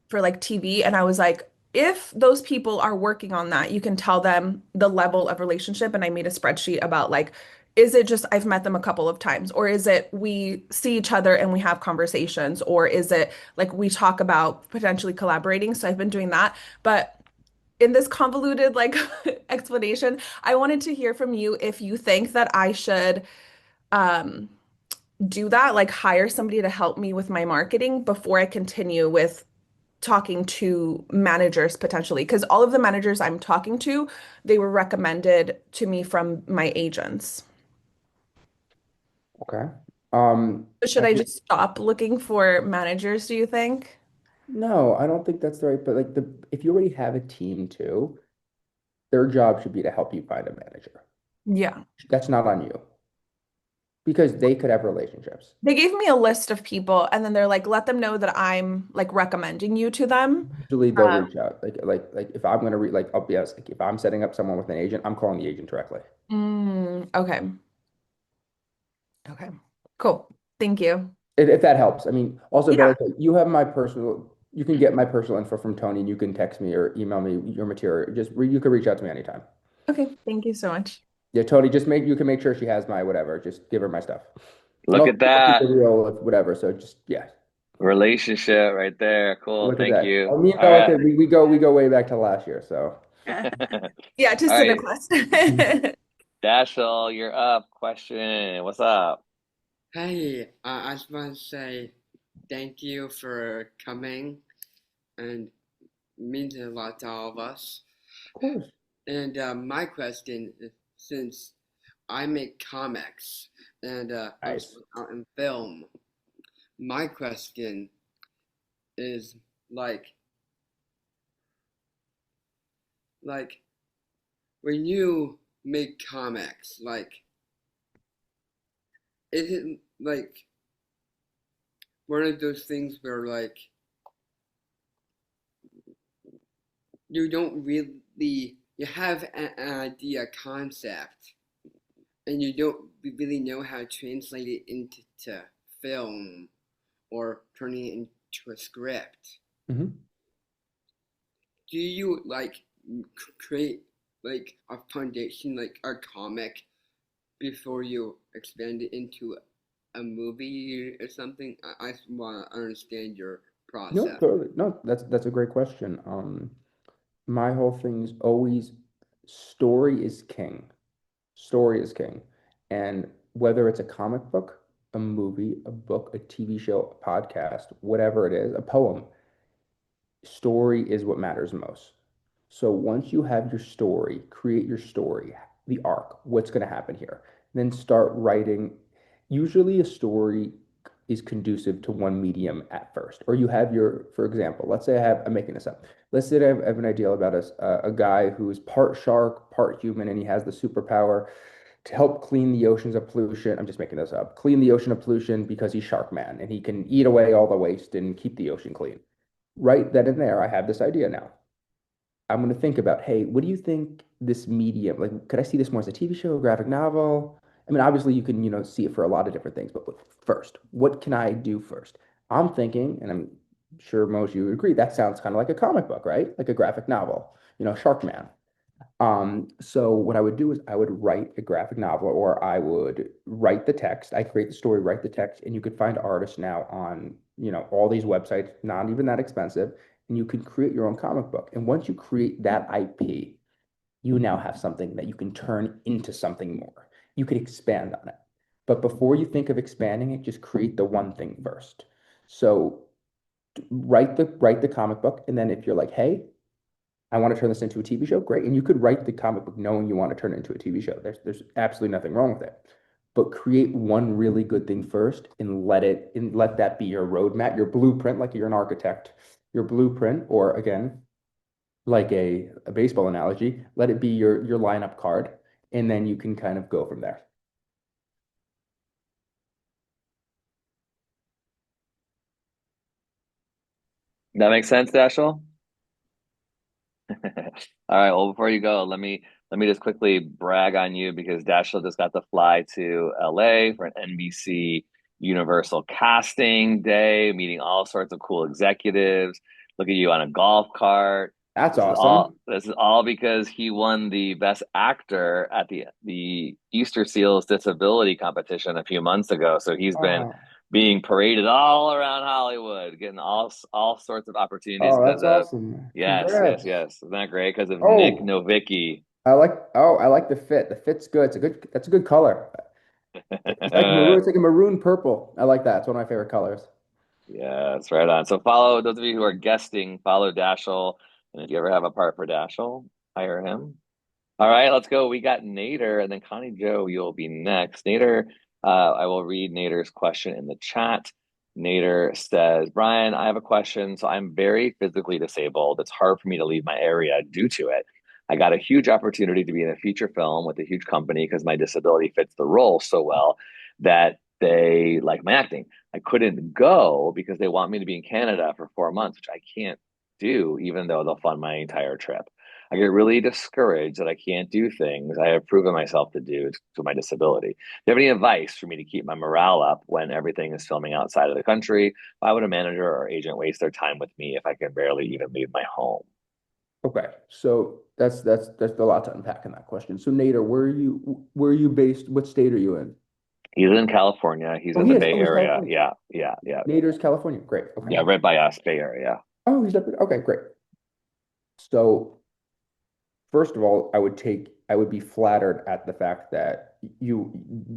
for like TV. And I was like, if those people are working on that, you can tell them the level of relationship. And I made a spreadsheet about like, is it just I've met them a couple of times, or is it we see each other and we have conversations, or is it like we talk about potentially collaborating? So I've been doing that. But in this convoluted like explanation, I wanted to hear from you if you think that I should um do that, like hire somebody to help me with my marketing before I continue with talking to managers potentially. Because all of the managers I'm talking to, they were recommended to me from my agents. Okay. So should Have I you, just stop looking for managers, do you think? no, I don't think that's the right, but like if you already have a team too, their job should be to help you find a manager. Yeah. That's not on you because they could have relationships. They gave me a list of people and then they're like, let them know that I'm like recommending you to them. Usually they'll reach out. Like if I'm gonna like I'll be honest, like if I'm setting up someone with an agent, I'm calling the agent directly. Okay. Okay. Cool. Thank you. If that helps. I mean, also Yeah. Billy, you can get my personal info from Tony and you can text me or email me your material. You can reach out to me anytime. Okay. Thank you so much. Yeah, Tony, you can make sure she has my whatever. Just give her my stuff. And Look also at I'll keep that it real with whatever. So just yeah, relationship right there. Cool. look at Thank that. you. Oh, me and All right. Belica, we go way back to last year. So Yeah, to All right. Cineclust. Dashel, you're up. Question. What's up? Hey, I just want to say thank you for coming, and it means a lot to all of us. Of course. And my question is, since I make comics and I'm Nice. still out in film, my question is like, like when you make comics, is it like one of those things where you don't really you have an idea concept and you don't really know how to translate it into film or turning it into a script? Hmm. Do you create like a foundation, like a comic, before you expand it into a movie or something? I just want to understand your No, process. totally. No, that's a great question. My whole thing is always story is king. Story is king. And whether it's a comic book, a movie, a book, a TV show, a podcast, whatever it is, a poem, story is what matters most. So once you have your story, create your story, the arc, what's going to happen here, then start writing. Usually a story is conducive to one medium at first. Or you have your, for example, let's say I'm making this up. Let's say I have an idea about a guy who's part shark, part human, and he has the superpower to help clean the oceans of pollution. I'm just making this up. Clean the ocean of pollution because he's Shark Man and he can eat away all the waste and keep the ocean clean. Right then and there, I have this idea now. I'm going to think about, hey, what do you think this medium, like, could I see this more as a TV show, a graphic novel? I mean, obviously you can, see it for a lot of different things, but first, what can I do first? I'm thinking, and I'm sure most of you would agree, that sounds kind of like a comic book, right? Like a graphic novel, Shark Man. So what I would do is I would write a graphic novel or I would write the text. I create the story, write the text, and you could find artists now on, all these websites, not even that expensive, and you can create your own comic book. And once you create that IP, you now have something that you can turn into something more. You could expand on it. But before you think of expanding it, just create the one thing first. So write the comic book, and then if you're like, hey, I want to turn this into a TV show, great. And you could write the comic book knowing you want to turn it into a TV show. There's absolutely nothing wrong with it. But create one really good thing first and let that be your roadmap, your blueprint, like you're an architect, your blueprint, or again, like a baseball analogy, let it be your lineup card, and then you can kind of go from there. That makes sense, Dashel? All right. Well, before you go, let me just quickly brag on you because Dashel just got to fly to LA for an NBC Universal casting day, meeting all sorts of cool executives. Look at you on a golf cart. That's This is all awesome. this is all because he won the best actor at the Easter Seals disability competition a few months ago. So he's been Oh, being paraded all around Hollywood, getting all sorts of opportunities oh, because that's of awesome. yes, yes, Congrats. yes. Isn't that great? Because of Nick Oh, Novicki. I like the fit. The fit's good. That's a good color. It's like maroon. It's like a maroon purple. I like that. It's one of my favorite colors. Yeah, that's right on. So follow those of you who are guesting, follow Dashel. And if you ever have a part for Dashel, hire him. All right, let's go. We got Nader, and then Connie Joe, you'll be next. Nader, I will read Nader's question in the chat. Nader says, Brian, I have a question. So I'm very physically disabled. It's hard for me to leave my area due to it. I got a huge opportunity to be in a feature film with a huge company because my disability fits the role so well that they like my acting. I couldn't go because they want me to be in Canada for 4 months, which I can't do, even though they'll fund my entire trip. I get really discouraged that I can't do things I have proven myself to do to my disability. Do you have any advice for me to keep my morale up when everything is filming outside of the country? Why would a manager or agent waste their time with me if I can barely even leave my home? Okay, so that's a lot to unpack in that question. So Nader, where are you based? What state are you in? He's in California. He's Oh, in he the is. Bay Oh, he's Area. California. Yeah, yeah, yeah, Nader's California. Great. Okay. yeah. Right by us, Bay Area. Oh, he's up. Okay, great. So first of all, I would be flattered at the fact that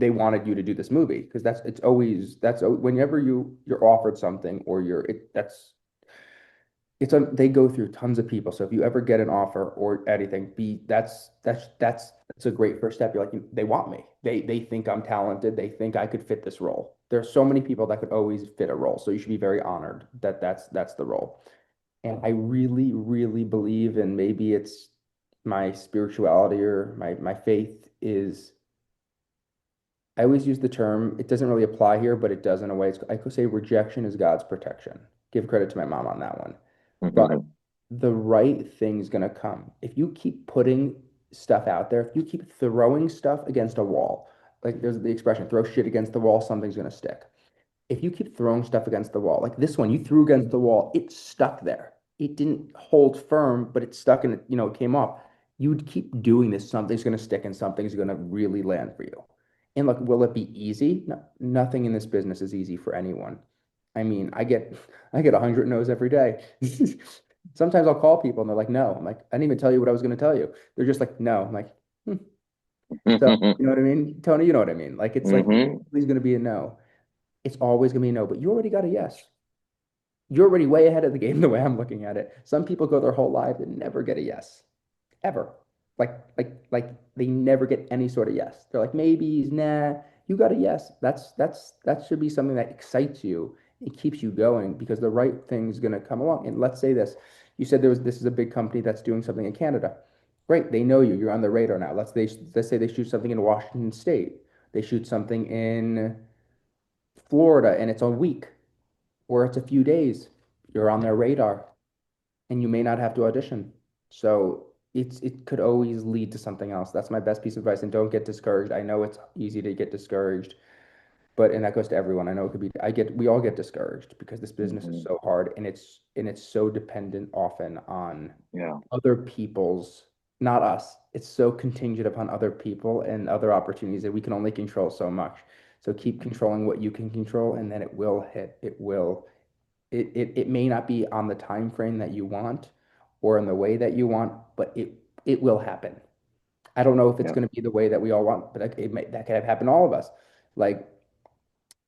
they wanted you to do this movie because it's always whenever you're offered something or they go through tons of people. So if you ever get an offer or anything, be that's a great first step. You're like, they want me. They think I'm talented. They think I could fit this role. There's so many people that could always fit a role. So you should be very honored that that's the role. And I really, really believe, and maybe it's my spirituality or my faith is I always use the term, it doesn't really apply here, but it does in a way. I could say rejection is God's protection. Give credit to my mom on that one. But Hmm. the right thing's going to come. If you keep putting stuff out there, if you keep throwing stuff against a wall, like there's the expression, throw shit against the wall, something's going to stick. If you keep throwing stuff against the wall, like this one, you threw against the wall, it stuck there. It didn't hold firm, but it stuck and it came off. You would keep doing this, something's going to stick and something's going to really land for you. And look, will it be easy? No, nothing in this business is easy for anyone. I mean, I get 100 no's every day. Sometimes I'll call people and they're like, no. I'm like, I didn't even tell you what I was going to tell you. They're just like, no. I'm like, hmm. So, you know what I mean? Tony, you know what I mean? Like, it's like, Hmm. always going to be a no. It's always going to be a no, but you already got a yes. You're already way ahead of the game the way I'm looking at it. Some people go their whole life and never get a yes, ever. Like they never get any sort of yes. They're like, maybe, nah. You got a yes. That should be something that excites you and keeps you going because the right thing is going to come along. And let's say this. You said this is a big company that's doing something in Canada. Great, they know you. You're on the radar now. Let's say they shoot something in Washington State. They shoot something in Florida and it's a week or it's a few days. You're on their radar and you may not have to audition. So it could always lead to something else. That's my best piece of advice. And don't get discouraged. I know it's easy to get discouraged, but and that goes to everyone. I know it could be we all get discouraged because this business is Hmm. so hard and it's so dependent often on Yeah. other people's, not us. It's so contingent upon other people and other opportunities that we can only control so much. So keep controlling what you can control and then it will hit. It may not be on the time frame that you want or in the way that you want, but it will happen. I don't know if it's Yeah. going to be the way that we all want, but that could have happened to all of us. Like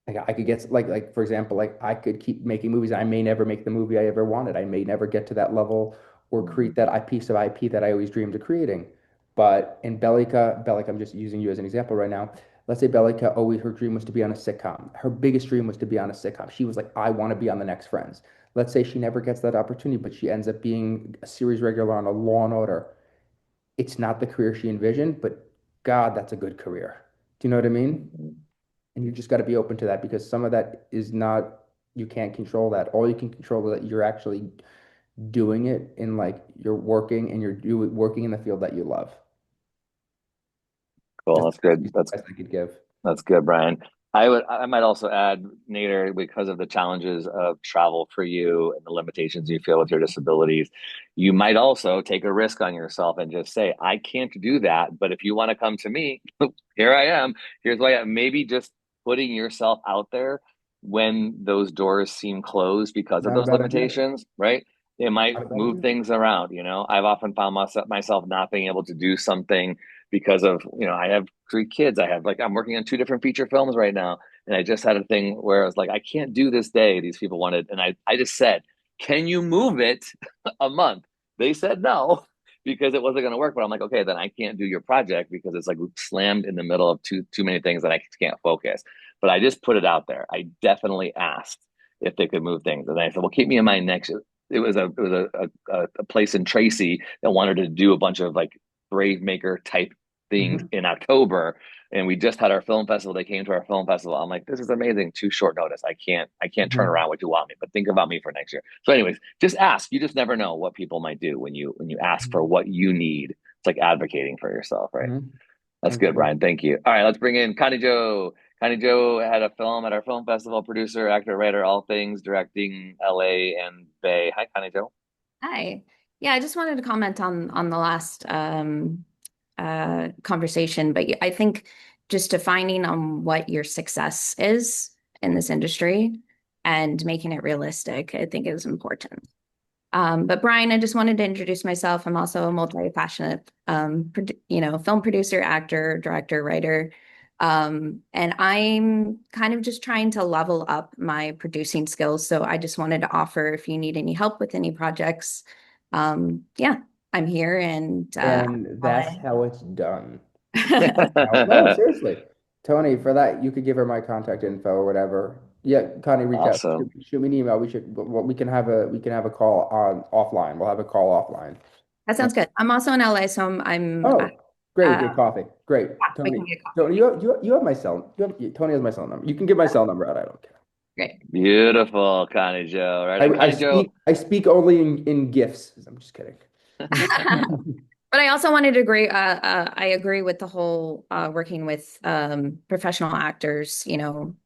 I could get like for example, like I could keep making movies. I may never make the movie I ever wanted. I may never get to that level or Hmm. create that piece of IP that I always dreamed of creating. But in Bellica, I'm just using you as an example right now. Let's say Bellica always her dream was to be on a sitcom. Her biggest dream was to be on a sitcom. She was like, I want to be on the next Friends. Let's say she never gets that opportunity, but she ends up being a series regular on a Law and Order. It's not the career she envisioned, but God, that's a good career. Do you know what I mean? Hmm. And you just got to be open to that because some of that is not, you can't control that. All you can control is that you're actually doing it in like you're working and working in the field that you love. Cool. That's That's the best good. piece of advice I could give. That's good, Brian. I might also add, Nader, because of the challenges of travel for you and the limitations you feel with your disabilities, you might also take a risk on yourself and just say, I can't do that. But if you want to come to me, here I am. Here's why maybe just putting yourself out there when those doors seem closed because of Not a those bad idea. limitations, right? It might Not a bad move idea. things around. I've often found myself not being able to do something because of, I have three kids. I'm working on two different feature films right now. And I just had a thing where I was like, I can't do this day. These people wanted, and I just said, can you move it a month? They said no because it wasn't going to work. But I'm like, okay, then I can't do your project because it's like slammed in the middle of too many things that I can't focus. But I just put it out there. I definitely asked if they could move things. And I said, well, keep me in mind next. It was a place in Tracy that wanted to do a bunch of like Brave Maker type things Hmm. in October, and we just had our film festival. They came to our film festival. I'm like, this is amazing. Too short notice. I can't turn Hmm. around what you want me, but think about me for next year. So, anyways, just ask. You just never know what people might do when you ask for what you need. It's like advocating for yourself, right? Hmm. I That's good, agree. Brian. Thank you. All right, let's bring in Connie Joe. Connie Joe had a film at our film festival, producer, actor, writer, all things, directing LA and Bay. Hi, Connie Joe. Hi. Yeah, I just wanted to comment on the last conversation, but I think just defining on what your success is in this industry and making it realistic, I think is important. But Brian, I just wanted to introduce myself. I'm also a multi-passionate, film producer, actor, director, writer. And I'm kind of just trying to level up my producing skills. So I just wanted to offer if you need any help with any projects, yeah, I'm here and And that's LA. how it's done. No, seriously. Tony, for that, you could give her my contact info or whatever. Yeah, Connie, reach out. Awesome. Shoot me an email. We can have a call on offline. We'll have a call offline. That sounds good. I'm also in LA, so Oh, great. uh, Get coffee. Great. yeah, we Tony, can get coffee. Tony, you have my cell. Tony has my cell number. You can give my cell number out. I don't care. Great. Beautiful, Connie Joe. Right. And I Connie Joe, speak only in gifts. I'm just kidding. But I also wanted to agree. I agree with the whole working with professional actors.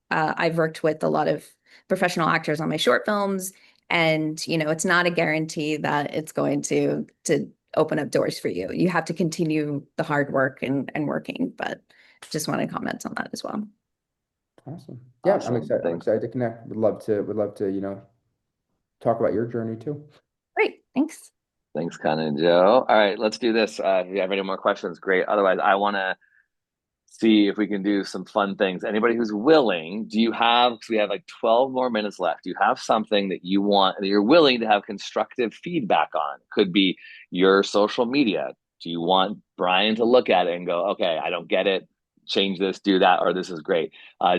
I've worked with a lot of professional actors on my short films, and it's not a guarantee that it's going to open up doors for you. You have to continue the hard work and working. But just want to comment on that as well. Awesome. Yeah, I'm awesome. excited. I'm Thanks. excited to connect. Would love to, talk about your journey too. Great, thanks. Thanks, Connie Joe. All right, let's do this. If you have any more questions, great. Otherwise, I want to see if we can do some fun things. Anybody who's willing, do you have, because we have like 12 more minutes left, do you have something that you want, that you're willing to have constructive feedback on? Could be your social media. Do you want Brian to look at it and go, okay, I don't get it, change this, do that, or this is great?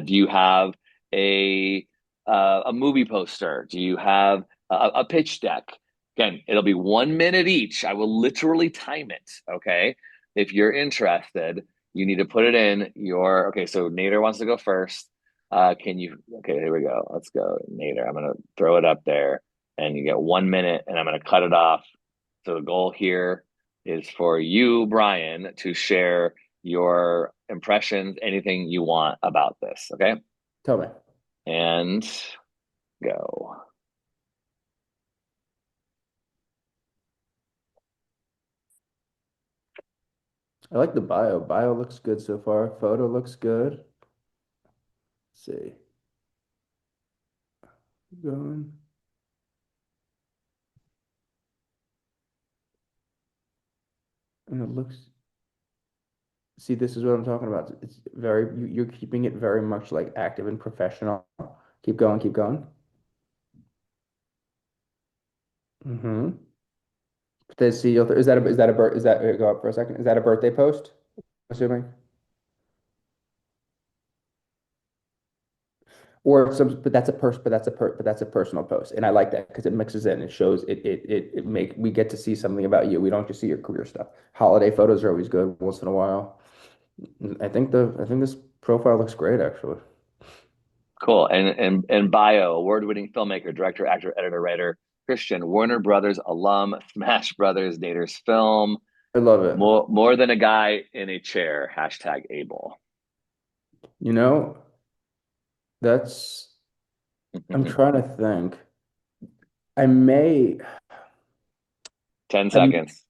Do you have a a movie poster? Do you have a pitch deck? Again, it'll be 1 minute each. I will literally time it. Okay. If you're interested, you need to put it in your, okay, so Nader wants to go first. Can you, okay, here we go. Let's go, Nader. I'm going to throw it up there and you get 1 minute and I'm going to cut it off. So the goal here is for you, Brian, to share your impressions, anything you want about this. Okay. Tell me. And go. I like the bio. Bio looks good so far. Photo looks good. Let's see. Going. And it looks, see, this is what I'm talking about. It's very, you're keeping it very much like active and professional. Keep going, keep going. Mm-hmm. Is that, go up for a second. Is that a birthday post? Assuming. Or some, but that's a personal post, and I like that because it mixes in. It shows we get to see something about you. We don't just see your career stuff. Holiday photos are always good once in a while. I think this profile looks great actually. Cool. And bio, award-winning filmmaker, director, actor, editor, writer, Christian, Warner Brothers alum, Smash Brothers, Nader's film, I love it. more than a guy in a chair, hashtag Able. You know, that's I'm trying to think. I may 10 I seconds.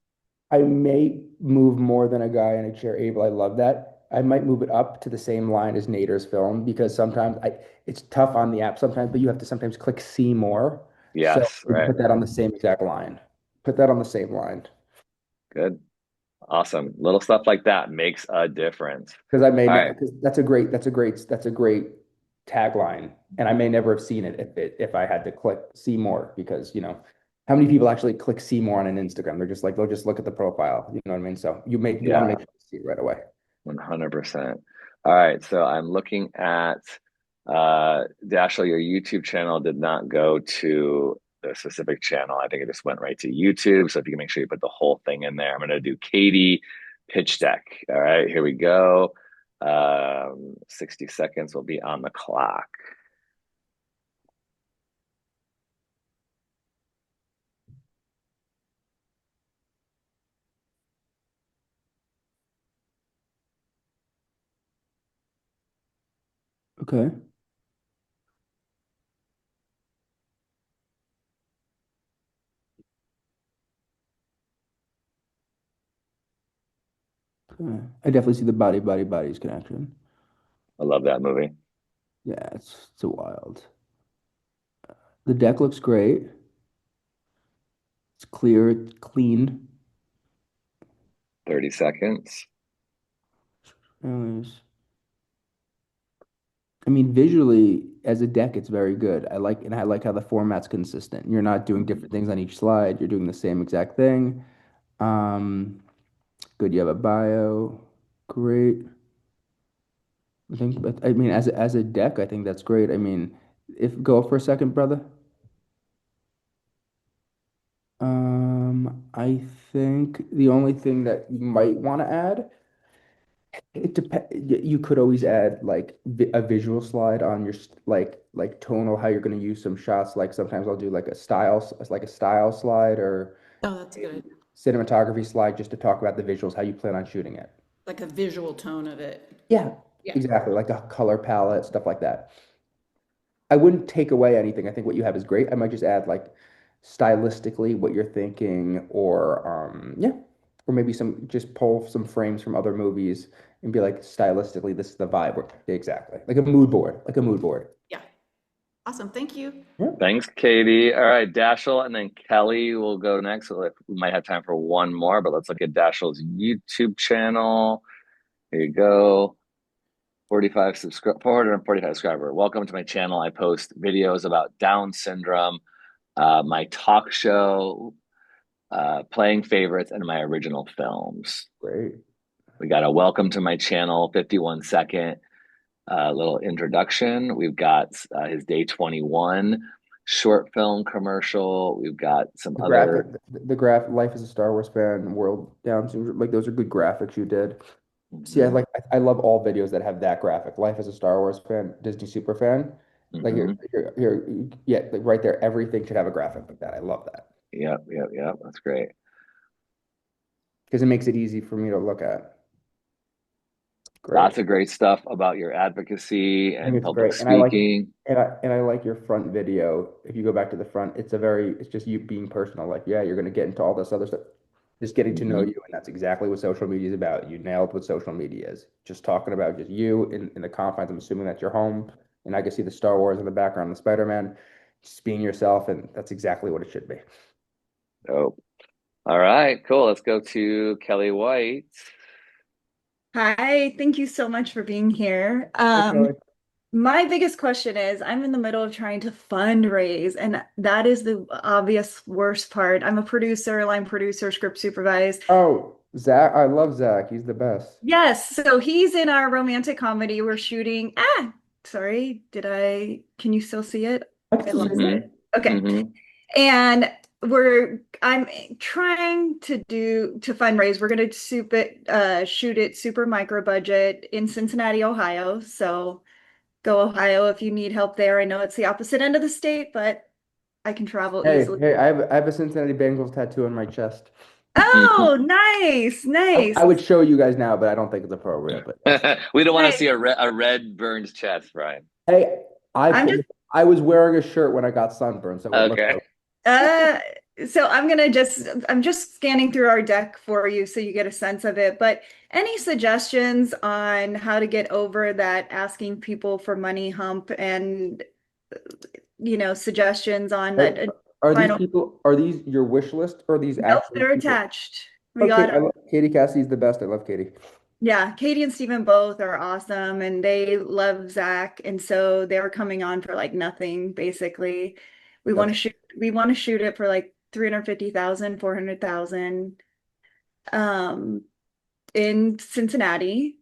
I may move more than a guy in a chair able. I love that. I might move it up to the same line as Nader's film because sometimes I it's tough on the app sometimes, but you have to sometimes click see more. So Yes, we right. put that on the same exact line. Put that on the same line. Good. Awesome. Little stuff like that makes a difference. Because I may All ne right. because that's a great tagline. And I may never have seen it if I had to click see more because how many people actually click see more on an Instagram? They're just like they'll just look at the profile. You know what I mean? So you want to Yeah, make sure you see it right away. 100%. All right. So I'm looking at Dashiell, your YouTube channel did not go to the specific channel. I think it just went right to YouTube. So if you can make sure you put the whole thing in there, I'm going to do Katie pitch deck. All right, here we go. 60 seconds will be on the clock. Okay. Okay. I definitely see the bodies connection. I love that movie. Yeah, it's wild. The deck looks great. It's clear, it's clean. 30 seconds. Anyways, I mean, visually as a deck, it's very good. I like how the format's consistent. You're not doing different things on each slide. You're doing the same exact thing. Um, Good. You have a bio. Great. I think, but I mean, as a deck, I think that's great. I mean, if go for a second, brother. I think the only thing that you might want to add, it depends. You could always add like a visual slide on your like tonal, how you're going to use some shots. Like sometimes I'll do like a style slide or Oh, that's a good idea. cinematography slide just to talk about the visuals, how you plan on shooting it. Like a visual tone of it. Yeah, Yeah. exactly. Like a color palette, stuff like that. I wouldn't take away anything. I think what you have is great. I might just add like stylistically what you're thinking, or yeah, or maybe some just pull some frames from other movies and be like stylistically, this is the vibe. Exactly, like a mood board, like a mood board. Yeah. Awesome. Thank you. Yeah. Thanks, Katie. All right, Dashiell, and then Kelly will go next. So we might have time for one more, but let's look at Dashiell's YouTube channel. Here you go. 445 subscriber. Welcome to my channel. I post videos about Down syndrome, my talk show, playing favorites, and my original films. Great. We got a welcome to my channel, 51-second little introduction. We've got his day 21 short film commercial. We've got some The graphic, other. the graph, Life as a Star Wars fan, World Down Syndrome, like those are good graphics you did. See, Mhm, I love all videos that have that graphic. Life as a Star Wars fan, Disney super fan. Like mhm. yeah, like right there, everything should have a graphic like that. I love that Yep, yep, yep. That's great. because it makes it easy for me to look at. Great. Lots of great stuff about your advocacy I think and it's public great. And I like speaking. and I like your front video. If you go back to the front, it's just you being personal. Like, yeah, you're gonna get into all this other stuff. Just getting to know Hmm. you, and that's exactly what social media is about. You nailed what social media is. Just talking about just you in the confines. I'm assuming that's your home, and I can see the Star Wars in the background, the Spider-Man, just being yourself, and that's exactly what it should be. Oh, all right, cool. Let's go to Kelly White. Hi, thank you so much for being here. Hi, Kelly. My biggest question is I'm in the middle of trying to fundraise, and that is the obvious worst part. I'm a producer, line producer, script supervise. Oh, Zach, I love Zach. He's the best. Yes, so he's in our romantic comedy. We're shooting. Sorry, can you still see it? I can I still see lost Hmm. it. it. Okay. Hmm. And I'm trying to fundraise. We're gonna shoot it super micro budget in Cincinnati, Ohio. So go Ohio if you need help there. I know it's the opposite end of the state, but I can travel Hey, easily. hey, I have a Cincinnati Bengals tattoo on my chest. Oh, nice, I nice, would show you guys now, but I don't think it's appropriate. But yes. We don't want to nice. see a red burned chest, Brian. Hey, I I'm put, just I was wearing a shirt when I got sunburned, so it looked Okay. okay. uh so I'm just scanning through our deck for you so you get a sense of it. But any suggestions on how to get over that asking people for money hump and suggestions on Are, a are these final. people, are these your wish list or are these Nope, actually they're people? attached. We Okay, got I love Katie Cassidy's the best. I love Katie. Yeah, Katie and Steven both are awesome and they love Zach. And so they were coming on for like nothing, basically. That's We want to shoot it for like 350,000, 400,000 um in Cincinnati.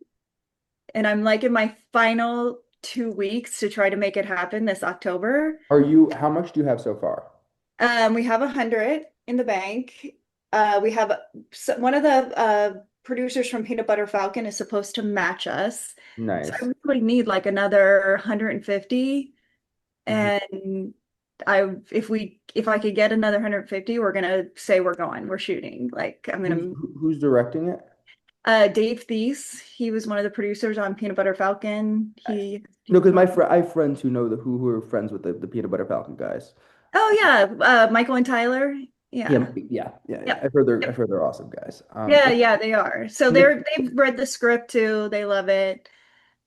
And I'm like in my final 2 weeks to try to make it happen this October. how much do you have so far? We have 100 in the bank. We have one of the producers from Peanut Butter Falcon is supposed to match us. So I Nice. really need like another 150. Mhm. And if I could get another 150, we're gonna say we're going. We're shooting. Like I'm gonna Who's directing it? Dave Thies, he was one of the producers on Peanut Butter Falcon. He No, was because one. I have friends who know who are friends with the Peanut Butter Falcon guys. Oh yeah, Michael and Tyler. Yeah, Yeah. yeah. Yep. I've heard they're awesome guys. Yeah, yeah, they are. So Do you they've read the script too. They love it.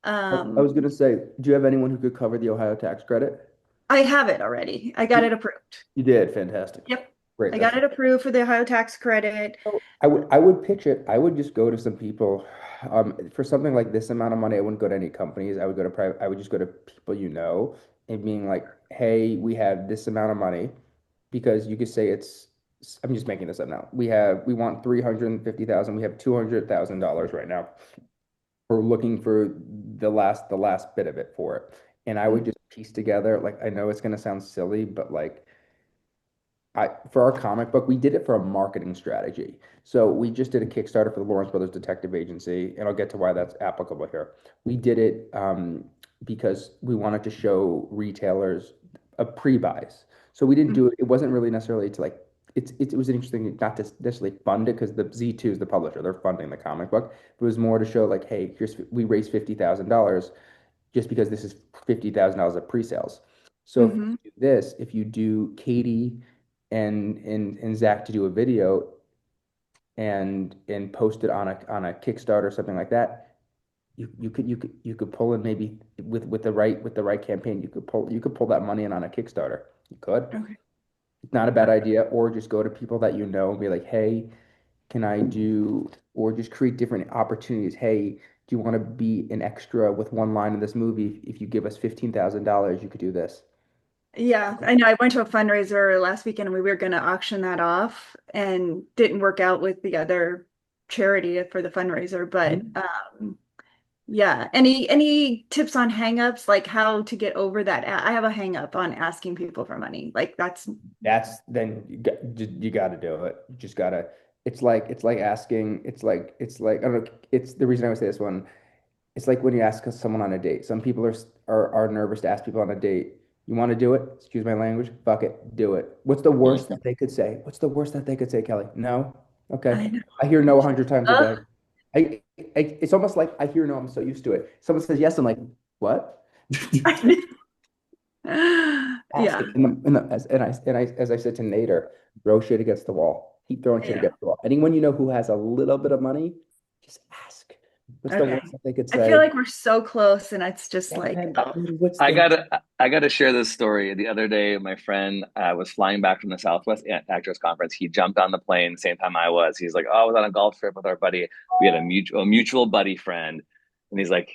I Um, was gonna say, do you have anyone who could cover the Ohio tax credit? I have it already. I got it approved. You did, fantastic. Yep. Great. I got it approved for the Ohio tax credit. So I would pitch it. I would just go to some people. For something like this amount of money, I wouldn't go to any companies. I would go to private. I would just go to people you know and being like, "Hey, we have this amount of money," because you could say it's. I'm just making this up now. We want 350,000. We have $200,000 right now. We're looking for the last bit of it for it, and I would just piece together. Like I know it's gonna sound silly, but like for our comic book, we did it for a marketing strategy. So we just did a Kickstarter for the Lawrence Brothers Detective Agency, and I'll get to why that's applicable here. We did it because we wanted to show retailers a pre-buys. So we didn't do it. It wasn't really necessarily to like. It was interesting not to necessarily fund it because the Z2 is the publisher; they're funding the comic book. It was more to show like, hey, we raised $50,000 just because this is $50,000 of pre-sales. So if Mm-hmm. you do this, if you do Katie and Zach to do a video and post it on a Kickstarter or something like that, you could pull in maybe with the right campaign, you could pull that money in on a Kickstarter. You could. Okay. It's not a bad idea. Or just go to people that you know and be like, hey, can I do, or just create different opportunities. Hey, do you want to be an extra with one line in this movie? If you give us $15,000, you could do this. Yeah, I know. I went to a fundraiser last weekend and we were going to auction that off and didn't work out with the other charity for the fundraiser. But Mhm. yeah, any tips on hangups, like how to get over that? I have a hang up on asking people for money. Like that's That's then you got to do it. You just gotta. It's like asking. It's like I don't know. It's the reason I would say this one. It's like when you ask someone on a date. Some people are nervous to ask people on a date. You want to do it? Excuse my language. Fuck it. Do it. What's the worst that they could say? What's the worst that they could say, Kelly? No. Okay. I know. I hear no 100 times a day. Ugh. It's almost like I hear no. I'm so used to it. Someone says yes. I'm like, what? Ask Yeah, it. As I said to Nader, throw shit against the wall. Keep throwing shit yeah. against the wall. Anyone you know who has a little bit of money, just ask. What's the Okay. worst that they could I feel say? like we're so close and it's just Yeah, like, man, oh, dude, what's I the gotta I gotta share this story. The other day, my friend was flying back from the Southwest Actors Conference. He jumped on the plane same time I was. He's like, "Oh, I was on a golf trip with our buddy. We had a mutual buddy friend." And he's like,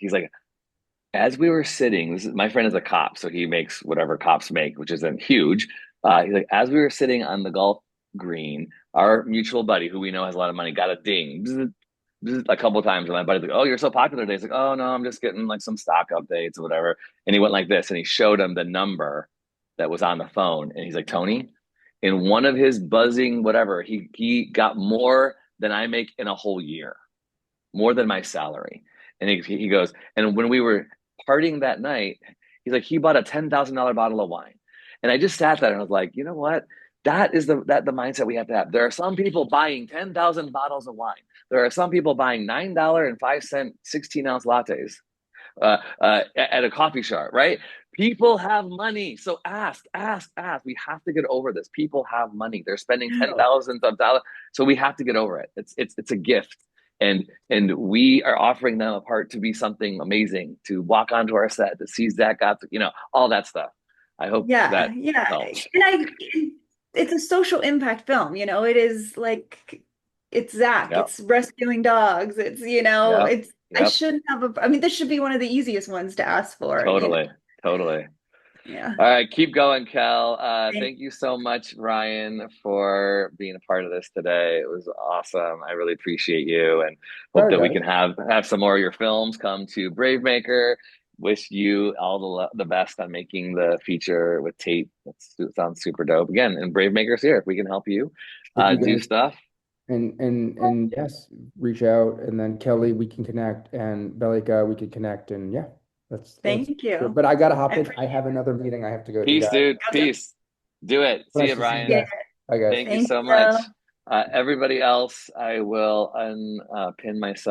as we were sitting, my friend is a cop, so he makes whatever cops make, which isn't huge. He's like, as we were sitting on the golf green, our mutual buddy, who we know has a lot of money, got a ding. Bzz, bzz, a couple times, and my buddy's like, "Oh, you're so popular today." He's like, "Oh no, I'm just getting like some stock updates or whatever." And he went like this, and he showed him the number that was on the phone, and he's like, "Tony, in one of his buzzing whatever, he got more than I make in a whole year, more than my salary." And he goes, and when we were partying that night, he's like, he bought a $10,000 bottle of wine. And I just sat there and I was like, you know what? That is the mindset we have to have. There are some people buying 10,000 bottles of wine. There are some people buying $9.05 16-ounce lattes at a coffee shop, right? People have money, so ask, ask, ask. We have to get over this. People have money; they're spending ten thousands of dollars, so we have to get over it. It's a gift, and we are offering them a part to be something amazing, to walk onto our set, to see Zach got, all that stuff. I hope yeah, that yeah. helps. And it's a social impact film, it is like, it's Zach, Yep, it's rescuing dogs, yep, I yep. shouldn't have I mean, this should be one of the easiest ones to ask for. Totally, totally. Yeah. All right, keep going, Kel. Thank Thank you so much, Ryan, for being a part of this today. It was awesome. I really appreciate you, and All hope right, that we guys. can have some more of your films come to Brave Maker. Wish you all the best on making the feature with Tate. That sounds super dope. Again, and Brave Maker's here if we can help you If you do guys stuff. and yes, reach out, and then Kelly, we can connect, and Belika, we could connect, and yeah, let's thank do it. you. But I gotta I hop in. I appreciate have another meeting I have to go to, Peace, guys. dude. it. Okay. Peace. Do it. See Nice you, to see you Ryan. Yeah, guys. Bye, guys. Thank you thank so much. you. Everybody else, I will unpin myself.